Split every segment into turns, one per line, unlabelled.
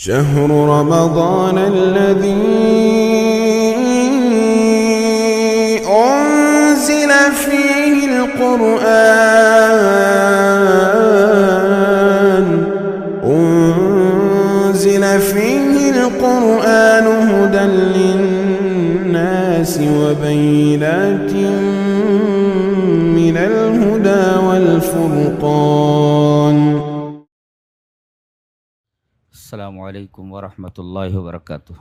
شهر رمضان الذي أنزل فيه القرآن هدى للناس وبينات من الهدى والفرقان.
السلام علیکم ورحمۃ اللہ وبرکاتہ.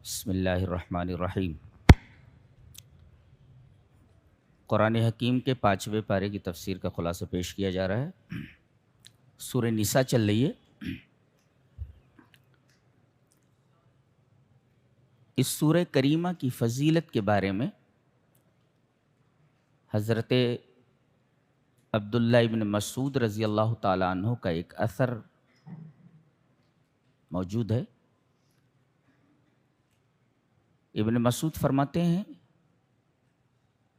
بسم اللہ الرحمن الرحیم. قرآن حکیم کے 5ویں پارے کی تفسیر کا خلاصہ پیش کیا جا رہا ہے. سورہ نساء چل رہی ہے. اس سورہ کریمہ کی فضیلت کے بارے میں حضرت عبداللہ ابن مسعود رضی اللہ تعالیٰ عنہ کا ایک اثر موجود ہے. ابن مسعود فرماتے ہیں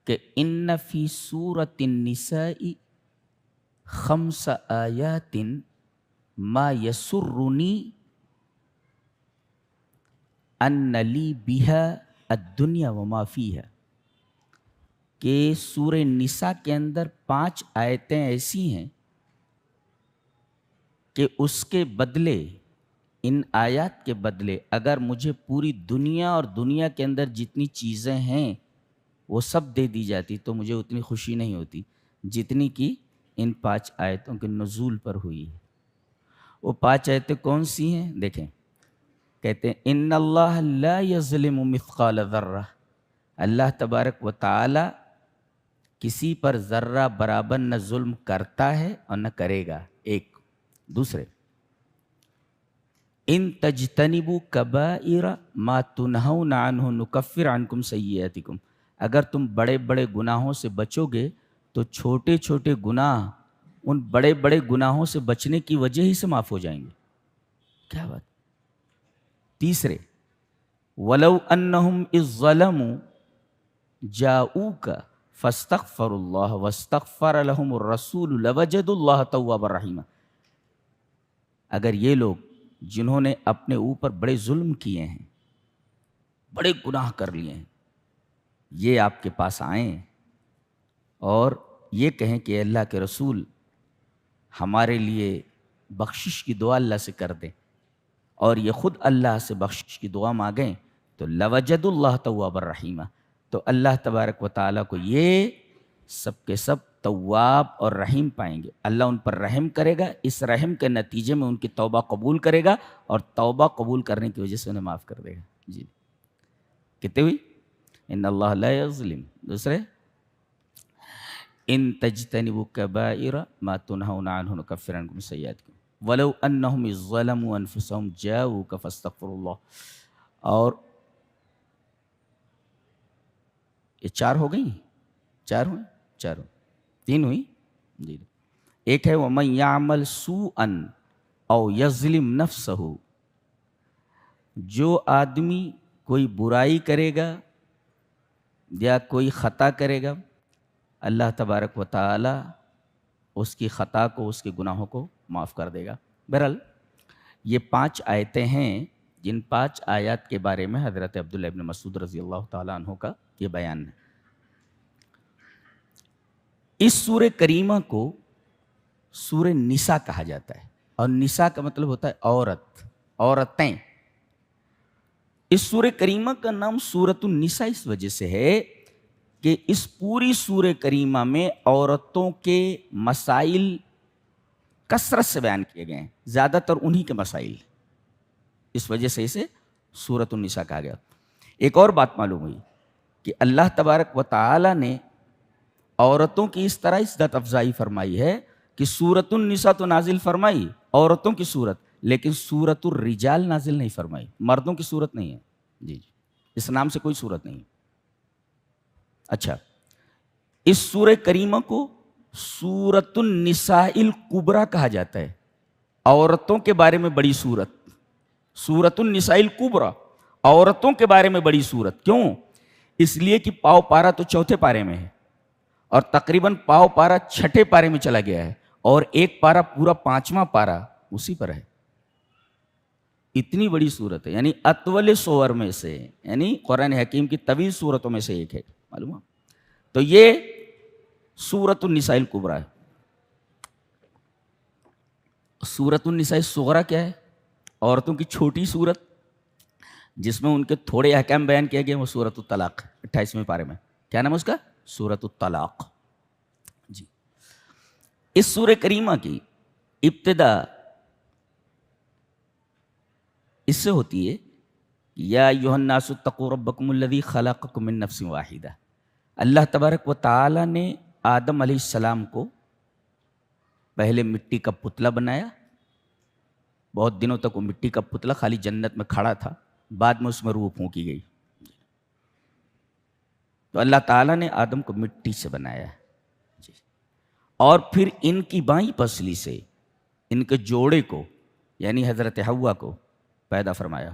کہ ان فی سورۃ النساء 5 آیات ما یسرنی ان لی بها الدنیا وما فیہا، کہ سورہ نساء کے اندر 5 آیتیں ایسی ہیں کہ اس کے بدلے، ان آیات کے بدلے اگر مجھے پوری دنیا اور دنیا کے اندر جتنی چیزیں ہیں وہ سب دے دی جاتی تو مجھے اتنی خوشی نہیں ہوتی جتنی کہ ان 5 آیتوں کے نزول پر ہوئی ہے. وہ 5 آیتیں کون سی ہیں؟ دیکھیں، کہتے ہیں ان اللہ لا یظلم مثقال ذرہ، اللہ تبارک و تعالی کسی پر ذرہ برابر نہ ظلم کرتا ہے اور نہ کرے گا. ایک. دوسرے، ان تجتنبوا کبائر ما تنہون عنہ نکفر عنکم سیئاتکم، اگر تم بڑے بڑے گناہوں سے بچو گے تو چھوٹے چھوٹے گناہ ان بڑے بڑے گناہوں سے بچنے کی وجہ ہی سے معاف ہو جائیں گے. کیا بات. تیسرے، وَلَوْ أَنَّهُمْ إِذ ظَّلَمُوا جَاءُوكَ فَاسْتَغْفَرُوا اللَّهَ وَاسْتَغْفَرَ لَهُمُ الرَّسُولُ لَوَجَدُوا اللَّهَ تَوَّابًا رَحِيمًا، اگر یہ لوگ جنہوں نے اپنے اوپر بڑے ظلم کیے ہیں، بڑے گناہ کر لیے ہیں، یہ آپ کے پاس آئیں اور یہ کہیں کہ اللہ کے رسول ہمارے لیے بخشش کی دعا اللہ سے کر دیں، اور یہ خود اللہ سے بخشش کی دعا مانگیں، تو لوجد اللہ تواب الرحیم، تو اللہ تبارک و تعالیٰ کو یہ سب کے سب تواب اور رحیم پائیں گے. اللہ ان پر رحم کرے گا، اس رحم کے نتیجے میں ان کی توبہ قبول کرے گا اور توبہ قبول کرنے کی وجہ سے انہیں معاف کر دے گا. جی کتنے ہوئی؟ ان اللہ لا یظلم. دوسرے، ان تجتنبوا کبائر ما تنہون عنہ نکفر عنکم سیئاتکم وَلَوْ أَنَّهُمْ إِذ ظَّلَمُوا أَنفُسَهُمْ جَاءُوكَ فَاسْتَغْفِرُوا اللَّهَ. اور یہ 4 ہو گئی؟ 4 ہوئیں؟ 4 ہوئیں. 3 ہوئی؟ جی. ایک ہے وَمَنْ يَعْمَلْ سُوءًا أَوْ يَظْلِمْ نَفْسَهُ، جو آدمی کوئی برائی کرے گا یا کوئی خطا کرے گا، اللہ تبارک و تعالی اس کی خطا کو، اس کے گناہوں کو معاف کر دے گا. بہرحال یہ 5 آیتیں ہیں جن 5 آیات کے بارے میں حضرت عبداللہ ابن مسعود رضی اللہ تعالیٰ عنہ کا یہ بیان ہے. اس سورہ کریمہ کو سورہ نساء کہا جاتا ہے، اور نساء کا مطلب ہوتا ہے عورت، عورتیں. اس سورہ کریمہ کا نام سورۃ النساء اس وجہ سے ہے کہ اس پوری سورہ کریمہ میں عورتوں کے مسائل کثرت سے بیان کیے گئے ہیں، زیادہ تر انہی کے مسائل، اس وجہ سے اسے سورۃ النساء کہا گیا. ایک اور بات معلوم ہوئی کہ اللہ تبارک و تعالی نے عورتوں کی اس طرح عزت افزائی فرمائی ہے کہ سورۃ النساء تو نازل فرمائی عورتوں کی صورت، لیکن سورۃ الرجال نازل نہیں فرمائی، مردوں کی صورت نہیں ہے. جی اس نام سے کوئی صورت نہیں. اچھا، اس سورہ کریمہ کو سورۃ النساء الکبریٰ کہا جاتا ہے، عورتوں کے بارے میں بڑی صورت. سورۃ النساء الکبریٰ، عورتوں کے بارے میں بڑی صورت. کیوں؟ اس لیے کہ پاؤ پارا تو 4تھے پارے میں ہے، اور تقریباً پاؤ پارا 6ٹھے پارے میں چلا گیا ہے، اور ایک پارا پورا 5واں پارا اسی پر ہے. اتنی بڑی صورت ہے، یعنی اطول سور میں سے، یعنی قرآن حکیم کی طویل صورتوں میں سے ایک ہے، معلوم ہے؟ تو یہ سورۃ النساء الکبریٰ ہے۔ سورۃ النساء الصغریٰ کیا ہے؟ عورتوں کی چھوٹی صورت جس میں ان کے تھوڑے احکام بیان کیے گئے، وہ سورۃ الطلاق 28ویں پارے میں۔ کیا نام ہے اس کا؟ سورۃ الطلاق۔ جی، اس سورہ کریمہ کی ابتدا اس سے ہوتی ہے، یا ایھا الناس اتقوا ربکم الذی خلقکم من نفس واحدہ۔ اللہ تبارک و تعالی نے آدم علیہ السلام کو پہلے مٹی کا پتلا بنایا، بہت دنوں تک وہ مٹی کا پتلا خالی جنت میں کھڑا تھا، بعد میں اس میں روح پھونکی گئی۔ تو اللہ تعالیٰ نے آدم کو مٹی سے بنایا، اور پھر ان کی بائیں پسلی سے ان کے جوڑے کو یعنی حضرت حوا کو پیدا فرمایا۔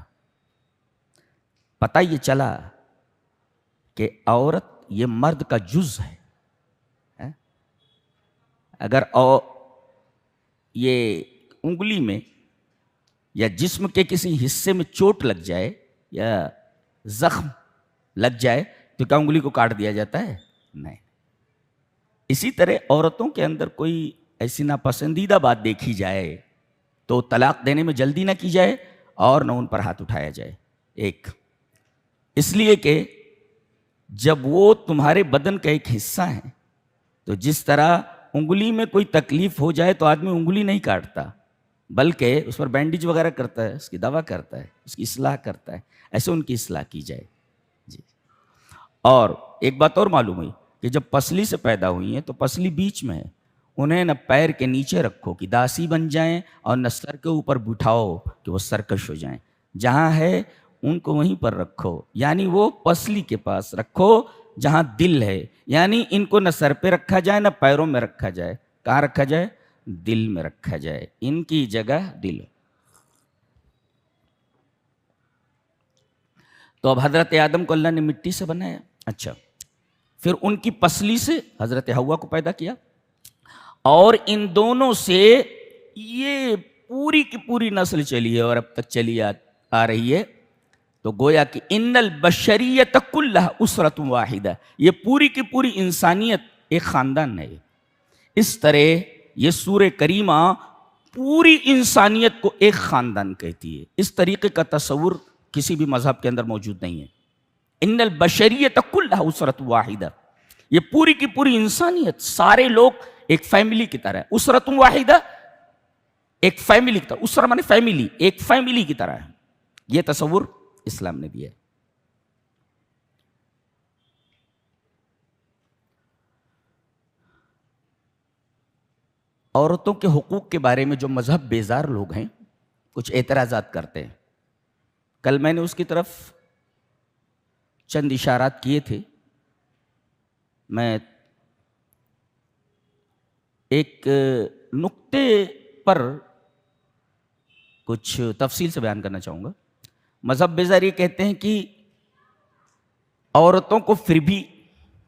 پتہ یہ چلا کہ عورت یہ مرد کا جز ہے۔ اگر یہ انگلی میں یا جسم کے کسی حصے میں چوٹ لگ جائے یا زخم لگ جائے تو کیا انگلی کو کاٹ دیا جاتا ہے؟ نہیں۔ اسی طرح عورتوں کے اندر کوئی ایسی ناپسندیدہ بات دیکھی جائے تو طلاق دینے میں جلدی نہ کی جائے اور نہ ان پر ہاتھ اٹھایا جائے۔ ایک اس لیے کہ جب وہ تمہارے بدن کا ایک حصہ ہیں تو جس طرح انگلی میں کوئی تکلیف ہو جائے تو آدمی انگلی نہیں کاٹتا، بلکہ اس پر بینڈیج وغیرہ کرتا ہے، اس کی دوا کرتا ہے، اس کی اصلاح کرتا ہے، ایسے ان کی اصلاح کی جائے۔ جی، اور ایک بات اور معلوم ہوئی کہ جب پسلی سے پیدا ہوئی ہیں تو پسلی بیچ میں ہے، انہیں نہ پیر کے نیچے رکھو کہ داسی بن جائیں اور نہ سر کے اوپر بٹھاؤ کہ وہ سرکش ہو جائیں، جہاں ہے ان کو وہیں پر رکھو، یعنی وہ پسلی کے پاس رکھو جہاں دل ہے، یعنی ان کو نہ سر پہ رکھا جائے نہ پیروں میں رکھا جائے، کہاں رکھا جائے؟ دل میں رکھا جائے، ان کی جگہ دل ہے۔ تو اب حضرت آدم کو اللہ نے مٹی سے بنایا، اچھا، پھر ان کی پسلی سے حضرت حوا کو پیدا کیا، اور ان دونوں سے یہ پوری کی پوری نسل چلی ہے اور اب تک چلی آ رہی ہے۔ تو گویا کہ ان البشریت کلھا اسرۃ واحدہ، یہ پوری کی پوری انسانیت ایک خاندان ہے۔ اس طرح یہ سورہ کریمہ پوری انسانیت کو ایک خاندان کہتی ہے۔ اس طریقے کا تصور کسی بھی مذہب کے اندر موجود نہیں ہے۔ ان البشریت کلھا اسرۃ واحدہ، یہ پوری کی پوری انسانیت، سارے لوگ ایک فیملی کی طرح ہے۔ اسرۃ واحدہ ایک فیملی کی طرح، اسرہ مانے فیملی، ایک فیملی کی طرح ہے۔ یہ تصور اسلام نے دیا ہے۔ عورتوں کے حقوق کے بارے میں جو مذہب بیزار لوگ ہیں کچھ اعتراضات کرتے ہیں۔ کل میں نے اس کی طرف چند اشارات کیے تھے۔ میں ایک نقطے پر کچھ تفصیل سے بیان کرنا چاہوں گا۔ مذہب بیزار یہ کہتے ہیں کہ عورتوں کو پھر بھی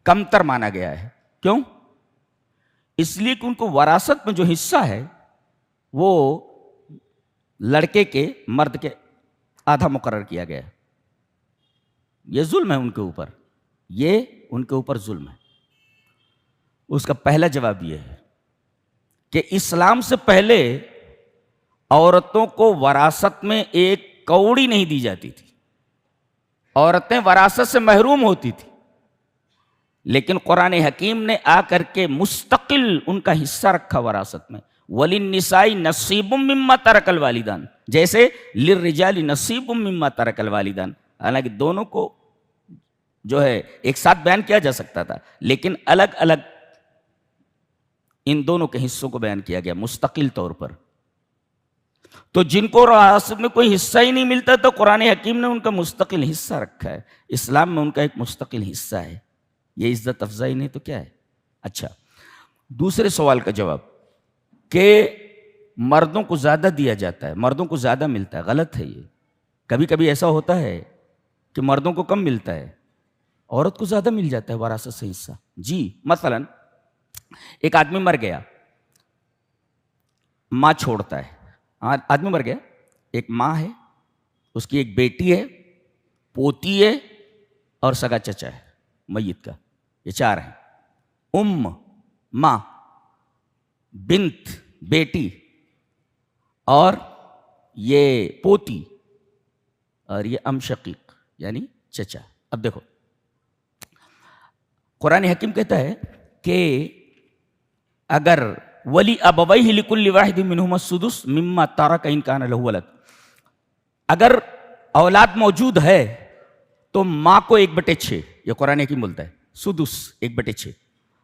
کمتر مانا گیا ہے۔ کیوں؟ اس لیے کہ ان کو وراثت میں جو حصہ ہے وہ لڑکے کے، مرد کے آدھا مقرر کیا گیا ہے۔ یہ ظلم ہے ان کے اوپر، یہ ان کے اوپر ظلم ہے۔ اس کا پہلا جواب یہ ہے کہ اسلام سے پہلے عورتوں کو وراثت میں ایک کوڑی نہیں دی جاتی تھی، عورتیں وراثت سے محروم ہوتی تھی، لیکن قرآن حکیم نے آ کر کے مستقل ان کا حصہ رکھا وراثت میں۔ وَلِلنِّسَاءِ نَصِيبٌ مِّمَّا تَرَكَ الْوَالِدَانِ، جیسے لِلرِّجَالِ نَصِيبٌ مِّمَّا تَرَكَ الْوَالِدَانِ، حالانکہ دونوں کو جو ہے ایک ساتھ بیان کیا جا سکتا تھا، لیکن الگ الگ ان دونوں کے حصوں کو بیان کیا گیا مستقل طور پر۔ تو جن کو وراثت میں کوئی حصہ ہی نہیں ملتا تو قرآن حکیم نے ان کا مستقل حصہ رکھا ہے۔ اسلام میں ان کا ایک مستقل حصہ ہے۔ یہ عزت افزائی نہیں تو کیا ہے؟ اچھا، دوسرے سوال کا جواب کہ مردوں کو زیادہ دیا جاتا ہے، مردوں کو زیادہ ملتا ہے، غلط ہے یہ۔ کبھی کبھی ایسا ہوتا ہے کہ مردوں کو کم ملتا ہے، عورت کو زیادہ مل جاتا ہے وراثت سے حصہ۔ جی، مثلا ایک آدمی مر گیا، ماں چھوڑتا ہے، آدمی مر گیا، ایک ماں ہے اس کی ایک بیٹی ہے، پوتی ہے اور سگا چچا ہے میت کا، یہ 4 ہیں. ماں، بنت بیٹی، اور یہ پوتی، اور یہ شقیق یعنی چچا. اب دیکھو قرآن حکیم کہتا ہے کہ اگر ولی ابویہ لکل واحد منہما السدس مما ترک ان کان لہ ولد، اگر اولاد موجود ہے تو ماں کو 1/6، یہ قرآن حکیم بولتا ہے، سدس 1/6.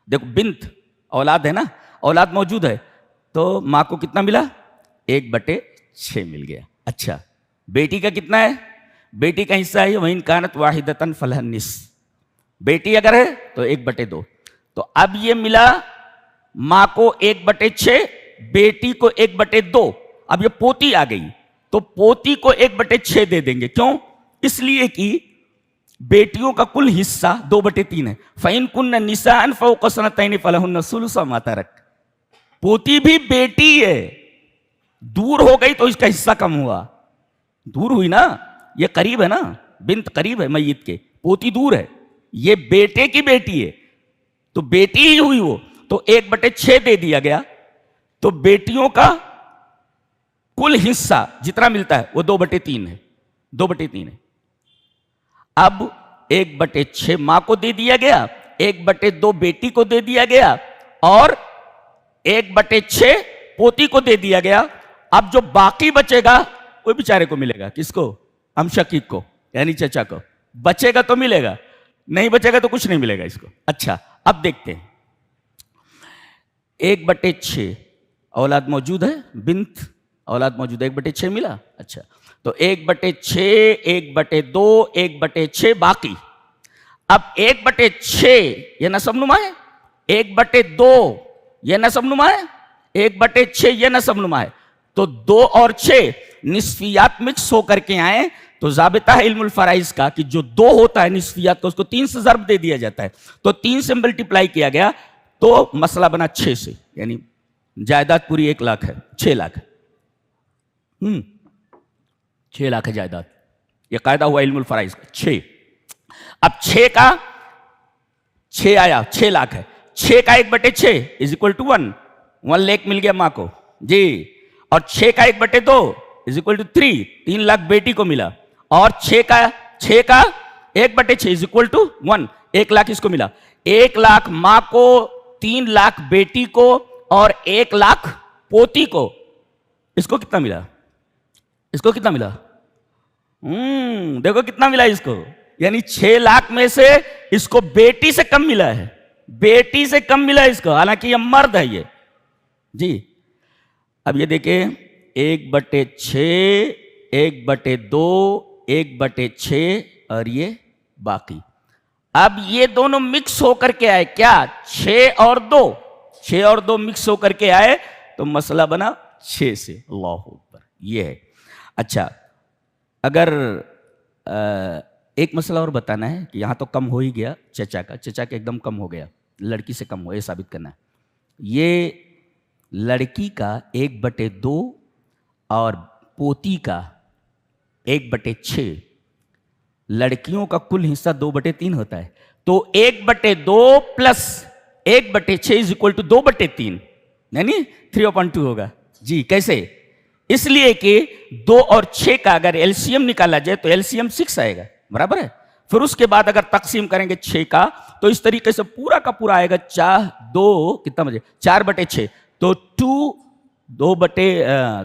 دیکھو بنت اولاد ہے نا، اولاد موجود ہے تو ماں کو کتنا ملا؟ 1/6 مل گیا. اچھا بیٹی کا کتنا ہے؟ بیٹی کا حصہ ہے وَإِن كَانَتْ وَاحِدَةً فَلَهَا النِّصْفُ، بیٹی اگر ہے تو 1/2. تو اب یہ ملا ماں کو 1/6، بیٹی کو 1/2. اب یہ پوتی آ گئی تو پوتی کو 1/6 دے دیں گے. کیوں؟ اس لیے کہ بیٹیوں کا کل حصہ 2/3 ہے. فَإِن كُنَّ نِسَاءً فَوْقَ اثْنَتَيْنِ فَلَهُنَّ الثُّلُثُ مَا تَرَكَ. پوتی بھی بیٹی ہے، دور ہو گئی تو اس کا حصہ کم ہوا. دور ہوئی نا، یہ قریب ہے نا، بنت قریب ہے میت کے، پوتی دور ہے، یہ بیٹے کی بیٹی ہے تو بیٹی ہی ہوئی وہ، تو 1/6 دے دیا گیا. تو بیٹیوں کا کل حصہ جتنا ملتا ہے وہ 2/3 ہے، 2/3 ہے. اب 1/6 ماں کو دے دیا گیا، 1/2 بیٹی کو دے دیا گیا، اور 1/6 پوتی کو دے دیا گیا. اب جو باقی بچے گا وہ بیچارے کو ملے گا. کس کو؟ شقیق کو یعنی چچا کو. بچے گا تو ملے گا، نہیں بچے گا تو کچھ نہیں ملے گا اس کو. اچھا اب دیکھتے ہیں 1/6 اولاد موجود ہے، بنت اولاد موجود ہے، 1/6 ملا. اچھا تو 1/6، 1/2، 1/6 باقی. اب 1/6 یہ نسب نما ہے، 1/2 یہ نسب نما ہے، 1/6 یہ نسب نما ہے. تو 2 اور 6 نصفیات مکس ہو کر کے آئے تو ضابطہ ہے علم الفرائض کا کہ جو 2 ہوتا ہے نصفیات کا اس کو 3 سے ضرب دے دیا جاتا ہے. تو 3 سے ملٹیپلائی کیا گیا تو مسئلہ بنا 6 سے، یعنی جائیداد پوری 1 لاکھ ہے، 6 لاکھ ہے. 6 لاکھ ہے جائیداد. یہ قاعدہ ہوا علم الفرائض کا 6. اب 6 کا 6 آیا، 6 لاکھ ہے. 6 کا 1/6 از اکول ٹو 1 لاکھ مل گیا ماں کو جی. اور 6 کا 1/2 از اکول ٹو 3 لاکھ بیٹی کو ملا. اور 6 کا 1/6 از اکول ٹو 1 لاکھ اس کو ملا. 1 لاکھ ماں کو، 3 لاکھ بیٹی کو، اور 1 لاکھ پوتی کو. اس کو کتنا ملا؟ اس کو کتنا ملا؟ دیکھو کتنا ملا اس کو. یعنی 6 لاکھ میں سے اس کو بیٹی سے کم ملا ہے، بیٹی سے کم ملا اس کو، حالانکہ یہ مرد ہے یہ جی. اب یہ دیکھیں 1/6، 1/2، 1/6 اور یہ باقی. اب یہ دونوں مکس ہو کر کے آئے کیا؟ 6 اور 2 مکس ہو کر کے آئے تو مسئلہ بنا 6 سے. اللہ اکبر. یہ ہے. اچھا اگر ایک مسئلہ اور بتانا ہے کہ یہاں تو کم ہو ہی گیا چچا کا ایک دم کم ہو گیا، لڑکی سے کم ہو، یہ ثابت کرنا ہے. یہ لڑکی کا 1/2 اور پوتی کا 1/6، لڑکیوں کا کل حصہ 2/3 ہوتا ہے. تو 1/2 پلس 1/6 از اکول ٹو 2/3 یعنی 3/2 ہوگا جی. کیسے؟ اس لیے کہ 2 اور 6 کا اگر LCM نکالا جائے تو LCM 6 آئے گا، برابر ہے. پھر اس کے بعد اگر تقسیم کریں گے 6 کا تو اس طریقے سے پورا کا پورا آئے گا 4/6. تو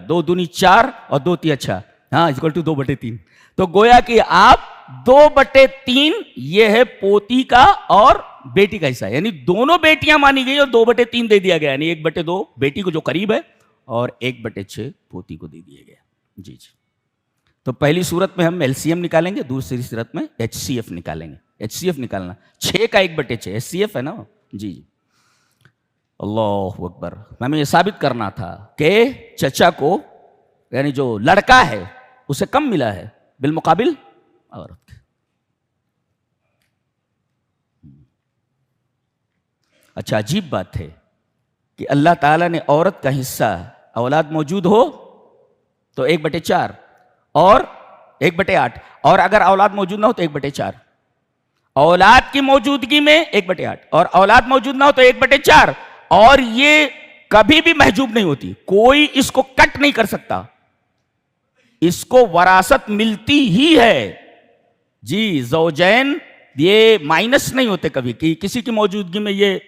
2 دونی 4 اور 2 3 اچھا ہاں اکول ٹو 2/3. تو گویا کہ آپ 2/3 یہ ہے پوتی کا اور بیٹی کا حصہ، یعنی دونوں بیٹیاں مانی گئی اور 2/3 دے دیا گیا، یعنی 1/2 بیٹی کو جو قریب ہے اور 1/6 پوتی کو دے دیا گیا جی. تو پہلی صورت میں ہم LCM نکالیں گے، دوسری صورت میں HCF نکالیں گے. HCF نکالنا 6 کا 1/6 HCF ہے نا جی. اللہ اکبر. ہمیں یہ ثابت کرنا تھا کہ چچا کو یعنی جو لڑکا ہے اسے کم ملا ہے بالمقابل عورت کے. اچھا عجیب بات ہے کہ اللہ تعالیٰ نے عورت کا حصہ اولاد موجود ہو تو 1/4 اور 1/8. اور اگر اولاد موجود نہ ہو تو 1/4. اولاد کی موجودگی میں 1/8 اور اولاد موجود نہ ہو تو 1/4. اور یہ کبھی بھی محجوب نہیں ہوتی, کوئی اس کو کٹ نہیں کر سکتا, اس کو وراثت ملتی ہی ہے جی. زوجین یہ مائنس نہیں ہوتے کبھی کہ کسی کی موجودگی میں یہ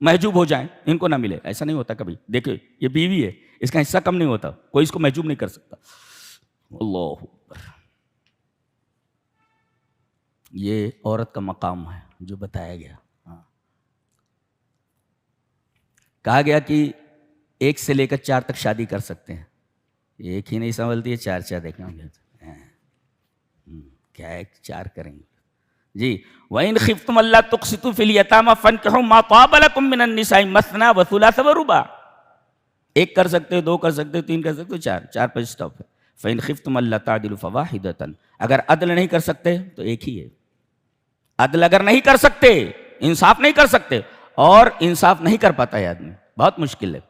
محجوب ہو جائیں, ان کو نہ ملے, ایسا نہیں ہوتا کبھی. دیکھیں یہ بیوی ہے, اس کا حصہ کم نہیں ہوتا, کوئی اس کو محجوب نہیں کر سکتا. اللہ اکبر. یہ عورت کا مقام ہے جو بتایا گیا. کہا گیا کہ 1 سے لے کر 4 تک شادی کر سکتے ہیں. ایک ہی نہیں سنبھلتی ہے, 4 دیکھنا ہوگا. کیا ہے 4 کریں گے جی. وَإِنْ خِفْتُمْ أَلَّا تُقْسِطُوا فِي الْيَتَامَىٰ فَانكِحُوا مَا طَابَ لَكُم مِّنَ النِّسَاءِ مَثْنَىٰ وَثُلَاثَ وَرُبَاعَ. 1 کر سکتے ہو, 2 کر سکتے ہو, 3 کر سکتے ہو, 4 پر اسٹاپ ہے. فَإِنْ خِفْتُمْ أَلَّا تَعْدِلُوا فَوَاحِدَةً. اگر عدل نہیں کر سکتے تو ایک ہی ہے. عدل اگر نہیں کر سکتے, انصاف نہیں کر سکتے, اور انصاف نہیں کر پاتا ہے آدمی, بہت مشکل ہے.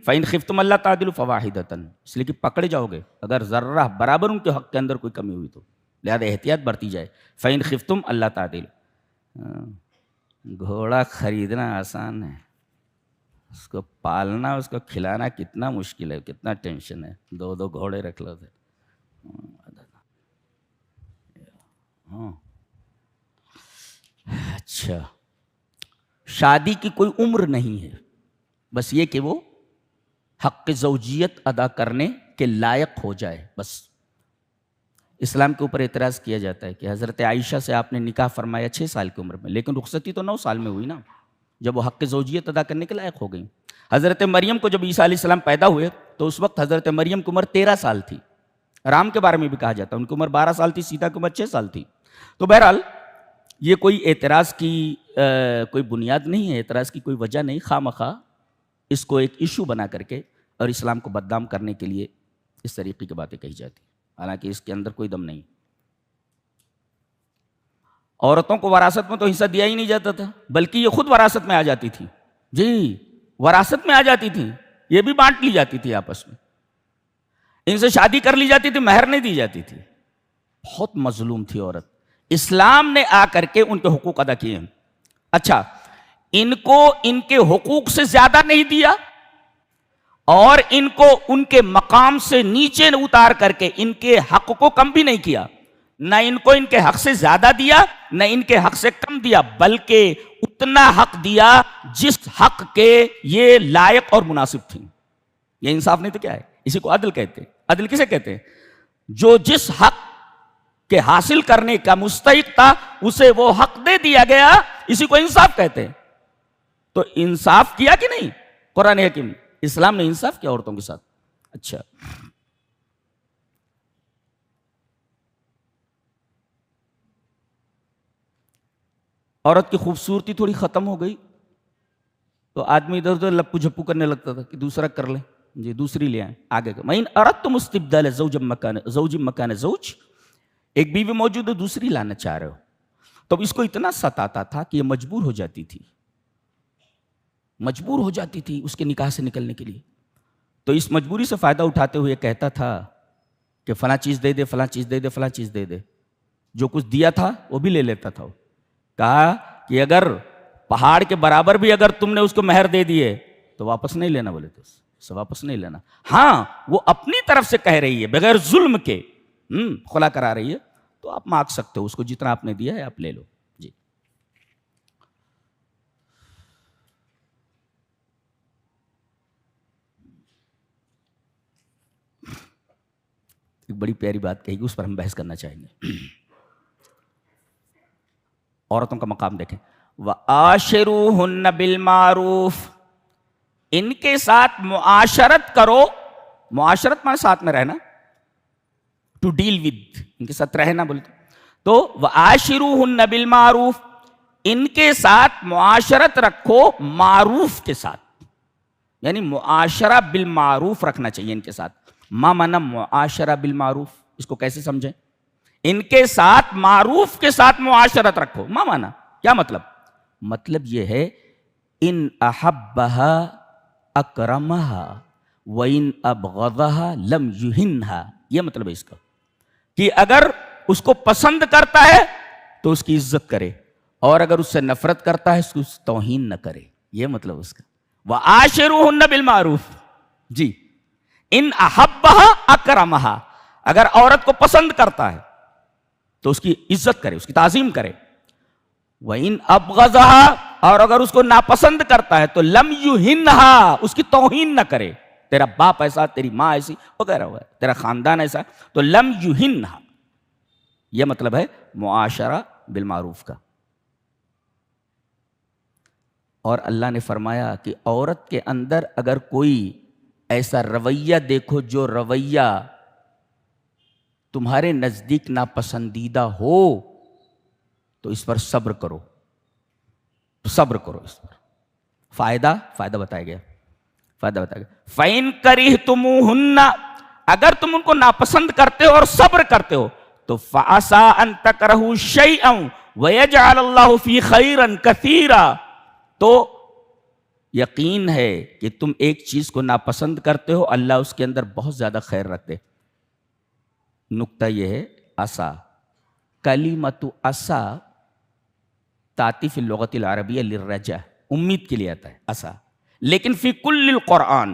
فَإِنْ خِفْتُمْ أَلَّا تَعْدِلُوا فَوَاحِدَةً, اس لیے کہ پکڑے جاؤ گے اگر ذرہ برابر ان کے حق کے اندر کوئی کمی ہوئی تو, لہذا احتیاط برتی جائے. فَإِنْ خِفْتُمْ أَلَّا تَعْدِلُوا. گھوڑا خریدنا آسان ہے, اس کو پالنا, اس کو کھلانا کتنا مشکل ہے, کتنا ٹینشن ہے. 2 گھوڑے رکھ لو. اچھا, شادی کی کوئی عمر نہیں ہے, بس یہ کہ وہ حق زوجیت ادا کرنے کے لائق ہو جائے بس. اسلام کے اوپر اعتراض کیا جاتا ہے کہ حضرت عائشہ سے آپ نے نکاح فرمایا 6 سال کی عمر میں, لیکن رخصتی تو 9 سال میں ہوئی نا, جب وہ حق زوجیت ادا کرنے کے لائق ہو گئی. حضرت مریم کو جب عیسیٰ علیہ السلام پیدا ہوئے تو اس وقت حضرت مریم کی عمر 13 سال تھی. رام کے بارے میں بھی کہا جاتا ہے ان کی عمر 12 سال تھی, سیتا کی عمر 6 سال تھی. تو بہرحال یہ کوئی اعتراض کی کوئی بنیاد نہیں ہے, اعتراض کی کوئی وجہ نہیں. خواہ اس کو ایک ایشو بنا کر کے اور اسلام کو بدنام کرنے کے لیے اس طریقے کی باتیں کہی جاتی, حالانکہ اس کے اندر کوئی دم نہیں. عورتوں کو وراثت میں تو حصہ دیا ہی نہیں جاتا تھا, بلکہ یہ خود وراثت میں آ جاتی تھی جی, وراثت میں آ جاتی تھی, یہ بھی بانٹ لی جاتی تھی آپس میں, ان سے شادی کر لی جاتی تھی, مہر نہیں دی جاتی تھی. بہت مظلوم تھی عورت. اسلام نے آ کر کے ان کے حقوق ادا کیے ہیں. اچھا, ان کو ان کے حقوق سے زیادہ نہیں دیا اور ان کو ان کے مقام سے نیچے اتار کر کے ان کے حق کو کم بھی نہیں کیا. نہ ان کو ان کے حق سے زیادہ دیا, نہ ان کے حق سے کم دیا, بلکہ اتنا حق دیا جس حق کے یہ لائق اور مناسب تھیں. یہ انصاف نہیں تو کیا ہے؟ اسی کو عدل کہتے ہیں. عدل کسے کہتے ہیں؟ جو جس حق کے حاصل کرنے کا مستحق تھا اسے وہ حق دے دیا گیا, اسی کو انصاف کہتے ہیں. تو انصاف کیا کہ نہیں قرآن حکیم؟ اسلام نے انصاف کیا عورتوں کے ساتھ. اچھا, عورت کی خوبصورتی تھوڑی ختم ہو گئی تو آدمی ادھر ادھر لپو جھپو کرنے لگتا تھا کہ دوسرا کر لیں جی, دوسری لے آئیں. آگے کا مَإِنْ أَرَدْتُمُ اسْتِبْدَالَ زَوْجٍ مَّكَانَ زَوْجٍ, ایک بیوی موجود ہے, دوسری لانا چاہ رہے ہو, تو اس کو اتنا ستاتا تھا کہ یہ مجبور ہو جاتی تھی اس کے نکاح سے نکلنے کے لیے. تو اس مجبوری سے فائدہ اٹھاتے ہوئے کہتا تھا کہ فلاں چیز دے دے, فلاں چیز دے دے, فلاں چیز دے دے. جو کچھ دیا تھا وہ بھی لے لیتا تھا. کہا کہ اگر پہاڑ کے برابر بھی اگر تم نے اس کو مہر دے دیے تو واپس نہیں لینا. بولے تو اسے واپس نہیں لینا. ہاں, وہ اپنی طرف سے کہہ رہی ہے بغیر ظلم کے, خلا کرا رہی ہے, تو آپ مانگ سکتے ہو اس کو, جتنا آپ نے دیا ہے آپ لے لو جی. ایک بڑی پیاری بات کہی گی, اس پر ہم بحث کرنا چاہیں گے. عورتوں کا مقام دیکھیں. وَآشِرُوهُنَّ بِالْمَعْرُوفِ, ان کے ساتھ معاشرت کرو. معاشرت میں ساتھ میں رہنا, ٹو ڈیل ود, ان کے ساتھ رہنا بولتے. تو وَآشِرُوهُنَّ بِالْمَعْرُوفِ, ان کے ساتھ معاشرت رکھو معروف کے ساتھ, یعنی معاشرہ بالمعروف رکھنا چاہیے ان کے ساتھ. ما معنی معاشرہ بالمعروف, اس کو کیسے سمجھیں؟ ان کے ساتھ معروف کے ساتھ معاشرت رکھو. ما معنی کیا مطلب؟ مطلب یہ ہے ان احبها اکرمها وان ابغضها لم یہنها. یہ مطلب ہے اس کا کہ اگر اس کو پسند کرتا ہے تو اس کی عزت کرے، اور اگر اس سے نفرت کرتا ہے اس کو توہین نہ کرے. یہ مطلب اس کا. وَعَاشِرُوهُنَّ بِالْمَعْرُوفِ. جی، ان احبها اکرمها، اگر عورت کو پسند کرتا ہے تو اس کی عزت کرے، اس کی تعظیم کرے. وَإِنْ أَبْغَضَهَا، اور اگر اس کو ناپسند کرتا ہے تو لم يُهِنْهَا، اس کی توہین نہ کرے. تیرا باپ ایسا، تیری ماں ایسی وغیرہ وغیرہ، تیرا خاندان ایسا، تو لم يُهِنْهَا. یہ مطلب ہے معاشرہ بالمعروف کا. اور اللہ نے فرمایا کہ عورت کے اندر اگر کوئی ایسا رویہ دیکھو جو رویہ تمہارے نزدیک ناپسندیدہ ہو تو اس پر صبر کرو، صبر کرو اس پر. فائدہ بتایا گیا، فائدہ بتایا گیا. فَإِن كَرِهْتُمُوهُنَّ، اگر تم ان کو ناپسند کرتے ہو اور صبر کرتے ہو تو فَعَسَىٰ أَن تَكْرَهُوا شَيْئًا وَيَجْعَلَ اللَّهُ فِيهِ خَيْرًا كَثِيرًا. تو یقین ہے کہ تم ایک چیز کو ناپسند کرتے ہو، اللہ اس کے اندر بہت زیادہ خیر رکھتے. نکتہ یہ ہے عسا، کلمۃ عسا تاتی فی اللغۃ العربیہ للرجا، امید کے لیے آتا ہے عسا. لیکن فی کل القرآن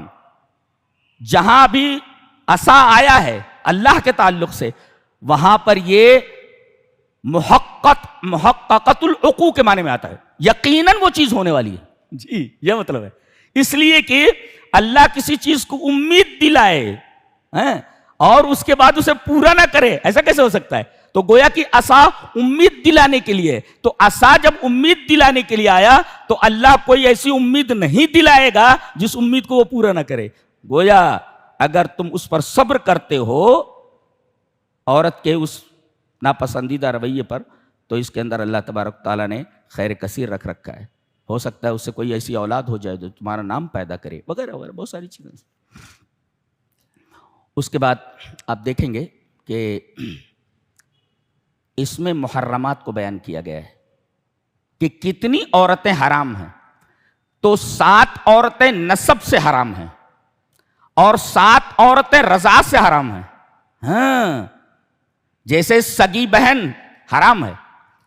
جہاں بھی عسا آیا ہے اللہ کے تعلق سے، وہاں پر یہ محققت العقوق کے معنی میں آتا ہے، یقیناً وہ چیز ہونے والی ہے. جی یہ مطلب ہے. اس لیے کہ اللہ کسی چیز کو امید دلائے اور اس کے بعد اسے پورا نہ کرے، ایسا کیسے ہو سکتا ہے؟ تو گویا کہ عصا امید دلانے کے لیے، تو عصا جب امید دلانے کے لیے آیا تو اللہ کوئی ایسی امید نہیں دلائے گا جس امید کو وہ پورا نہ کرے. گویا اگر تم اس پر صبر کرتے ہو عورت کے اس ناپسندیدہ رویے پر، تو اس کے اندر اللہ تبارک تعالیٰ نے خیر کثیر رکھ رکھا ہے. ہو سکتا ہے اس سے کوئی ایسی اولاد ہو جائے جو تمہارا نام پیدا کرے، وغیرہ وغیرہ بہت ساری چیزیں. اس کے بعد آپ دیکھیں گے کہ اس میں محرمات کو بیان کیا گیا ہے کہ کتنی عورتیں حرام ہیں. تو 7 عورتیں نسب سے حرام ہیں اور 7 عورتیں رضاعت سے حرام ہیں. ہاں، جیسے سگی بہن حرام ہے،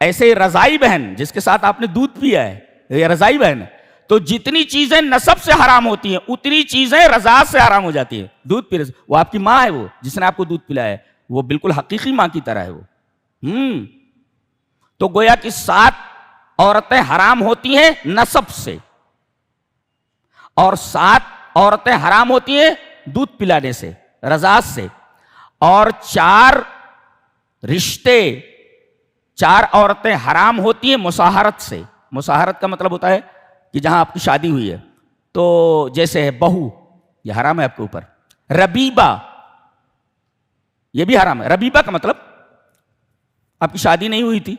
ایسے رضائی بہن جس کے ساتھ آپ نے دودھ پیا ہے یہ رضائی بہن ہے. تو جتنی چیزیں نسب سے حرام ہوتی ہیں اتنی چیزیں رضاعت سے حرام ہو جاتی ہیں. دودھ پی، وہ آپ کی ماں ہے، وہ جس نے آپ کو دودھ پلایا ہے وہ بالکل حقیقی ماں کی طرح ہے وہ. تو گویا کہ 7 عورتیں حرام ہوتی ہیں نسب سے، اور 7 عورتیں حرام ہوتی ہیں دودھ پلانے سے، رضاعت سے. اور 4 رشتے، 4 عورتیں حرام ہوتی ہیں مصاہرت سے. مصاہرت کا مطلب ہوتا ہے کہ جہاں آپ کی شادی ہوئی ہے، تو جیسے ہے بہو، یہ حرام ہے آپ کے اوپر. ربیبہ، یہ بھی حرام ہے. ربیبہ کا مطلب آپ کی شادی نہیں ہوئی تھی،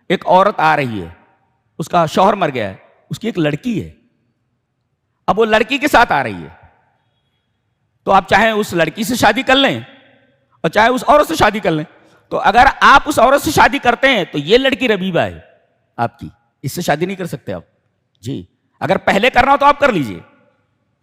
ایک عورت آ رہی ہے، اس کا شوہر مر گیا ہے، اس کی ایک لڑکی ہے، اب وہ لڑکی کے ساتھ آ رہی ہے، تو آپ چاہیں اس لڑکی سے شادی کر لیں اور چاہے اس عورت سے شادی کر لیں. تو اگر آپ اس عورت سے شادی کرتے ہیں تو یہ لڑکی ربیبہ ہے آپ کی، اس سے شادی نہیں کر سکتے آپ. جی اگر پہلے کرنا ہو تو آپ کر لیجئے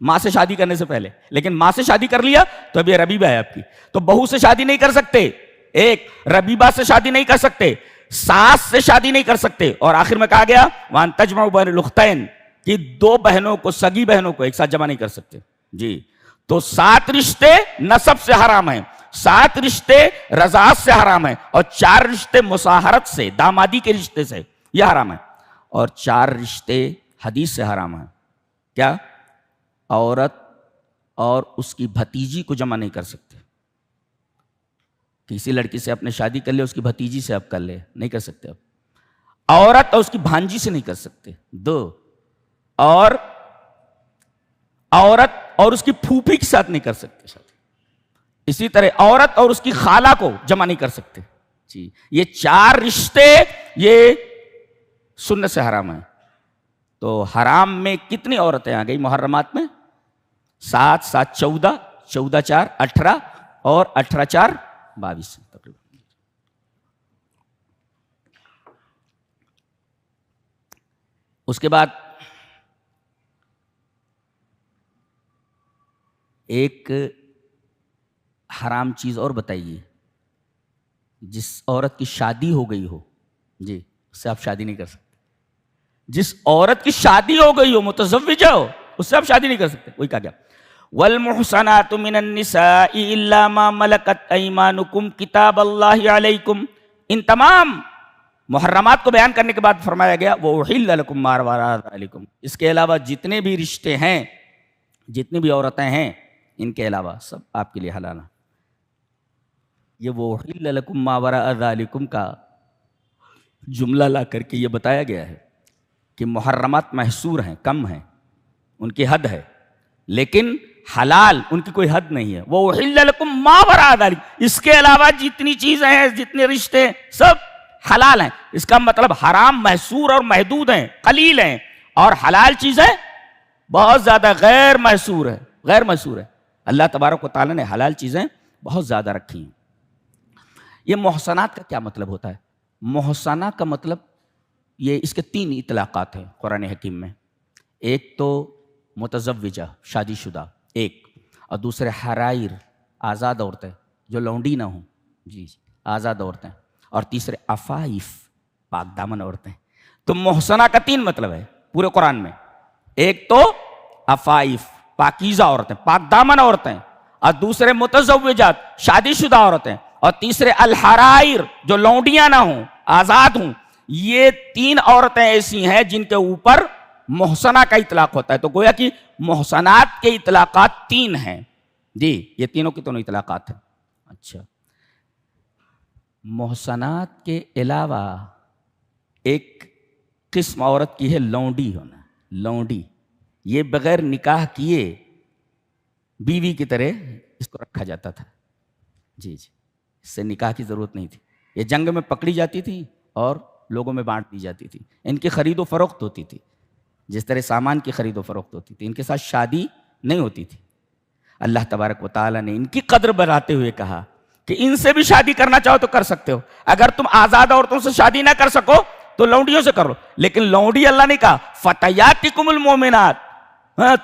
ماں سے شادی کرنے سے پہلے، لیکن ماں سے شادی کر لیا تو اب یہ ربیبہ ہے آپ کی. تو بہو سے شادی نہیں کر سکتے، ایک ربیبہ سے شادی نہیں کر سکتے، ساس سے شادی نہیں کر سکتے، اور آخر میں کہا گیا وَأَن تَجْمَعُوا بَيْنَ الْأُخْتَيْنِ کہ 2 بہنوں کو، سگی بہنوں کو ایک ساتھ جمع نہیں کر سکتے. جی تو 7 رشتے نسب سے حرام ہیں، 7 رشتے رضاعت سے حرام ہیں، اور 4 رشتے مصاہرت سے، دامادی کے رشتے سے یہ حرام ہے، اور 4 رشتے حدیث سے حرام ہیں. کیا؟ عورت اور اس کی بھتیجی کو جمع نہیں کر سکتے. کسی لڑکی سے آپ نے شادی کر لیا، اس کی بھتیجی سے آپ کر لے، نہیں کر سکتے. آپ عورت اور اس کی بھانجی سے نہیں کر سکتے 2، اور عورت اور اس کی پھوپھی کے ساتھ نہیں کر سکتے شادی. اسی طرح عورت اور اس کی خالہ کو جمع نہیں کر سکتے. جی یہ 4 رشتے یہ سنت سے حرام ہیں. تو حرام میں کتنی عورتیں آ گئی محرمات میں؟ 7 7 14، 14 4 18، اور 18 4 22 تقریباً. اس کے بعد ایک حرام چیز اور بتائیے جس عورت کی شادی ہو گئی ہو، جی اس سے آپ شادی نہیں کر سکتے. جس عورت کی شادی ہو گئی ہو، متزوجہ ہو، اس سے آپ شادی نہیں کر سکتے. وہی کہا گیا والمحصنات من النساء الا ما ملكت ايمانكم کتاب اللہ علیکم. ان تمام محرمات کو بیان کرنے کے بعد فرمایا گیا وَأُحِلَّ لَكُمْ مَا وَرَاءَ ذَلِكُمْ. اس کے علاوہ جتنے بھی رشتے ہیں، جتنی بھی عورتیں ہیں، ان کے علاوہ سب آپ کے لیے حلال ہیں. یہ وَأُحِلَّ لَكُمْ مَا وَرَاءَ ذَلِكُمْ کا جملہ لا کر کے یہ بتایا گیا ہے کہ محرمات محصور ہیں، کم ہیں، ان کی حد ہے، لیکن حلال ان کی کوئی حد نہیں ہے. وَأُحِلَّ لَكُمْ مَا وَرَاءَ ذَلِكُمْ. اس کے علاوہ جتنی چیزیں ہیں، جتنے رشتے ہیں، سب حلال ہیں. اس کا مطلب حرام محصور اور محدود ہیں، قلیل ہیں، اور حلال چیزیں بہت زیادہ غیر محصور ہے، غیر محصور ہے. اللہ تبارک و تعالیٰ نے حلال چیزیں بہت زیادہ رکھی ہیں. یہ محسنات کا کیا مطلب ہوتا ہے؟ محسنہ کا مطلب یہ اس کے 3 اطلاقات ہیں قرآن حکیم میں. ایک تو متزوجہ، شادی شدہ ایک، اور دوسرے حرائر، آزاد عورتیں جو لونڈی نہ ہوں، جی آزاد عورتیں، اور تیسرے عفائف، پاک دامن عورتیں. تو محسنہ کا 3 مطلب ہے پورے قرآن میں. ایک تو عفائف، پاکیزہ عورتیں، پاک دامن عورتیں، اور دوسرے متزوجات، شادی شدہ عورتیں، اور تیسرے الحرائر جو لونڈیاں نہ ہوں، آزاد ہوں. یہ 3 عورتیں ایسی ہیں جن کے اوپر محسنہ کا اطلاق ہوتا ہے. تو گویا کہ محسنات کے اطلاقات 3 ہیں. جی یہ تینوں کی تینوں اطلاقات ہیں. اچھا، محسنات کے علاوہ ایک قسم عورت کی ہے لونڈی ہونا. لونڈی یہ بغیر نکاح کیے بیوی کی طرح اس کو رکھا جاتا تھا. جی جی، اس سے نکاح کی ضرورت نہیں تھی. یہ جنگ میں پکڑی جاتی تھی اور لوگوں میں بانٹ دی جاتی تھی. ان کی خرید و فروخت ہوتی تھی جس طرح سامان کی خرید و فروخت ہوتی تھی. ان کے ساتھ شادی نہیں ہوتی تھی. اللہ تبارک و تعالیٰ نے ان کی قدر بڑھاتے ہوئے کہا کہ ان سے بھی شادی کرنا چاہو تو کر سکتے ہو. اگر تم آزاد عورتوں سے شادی نہ کر سکو تو لونڈیوں سے کرو. لیکن لونڈی اللہ نے کہا فتیاتکم المومنات،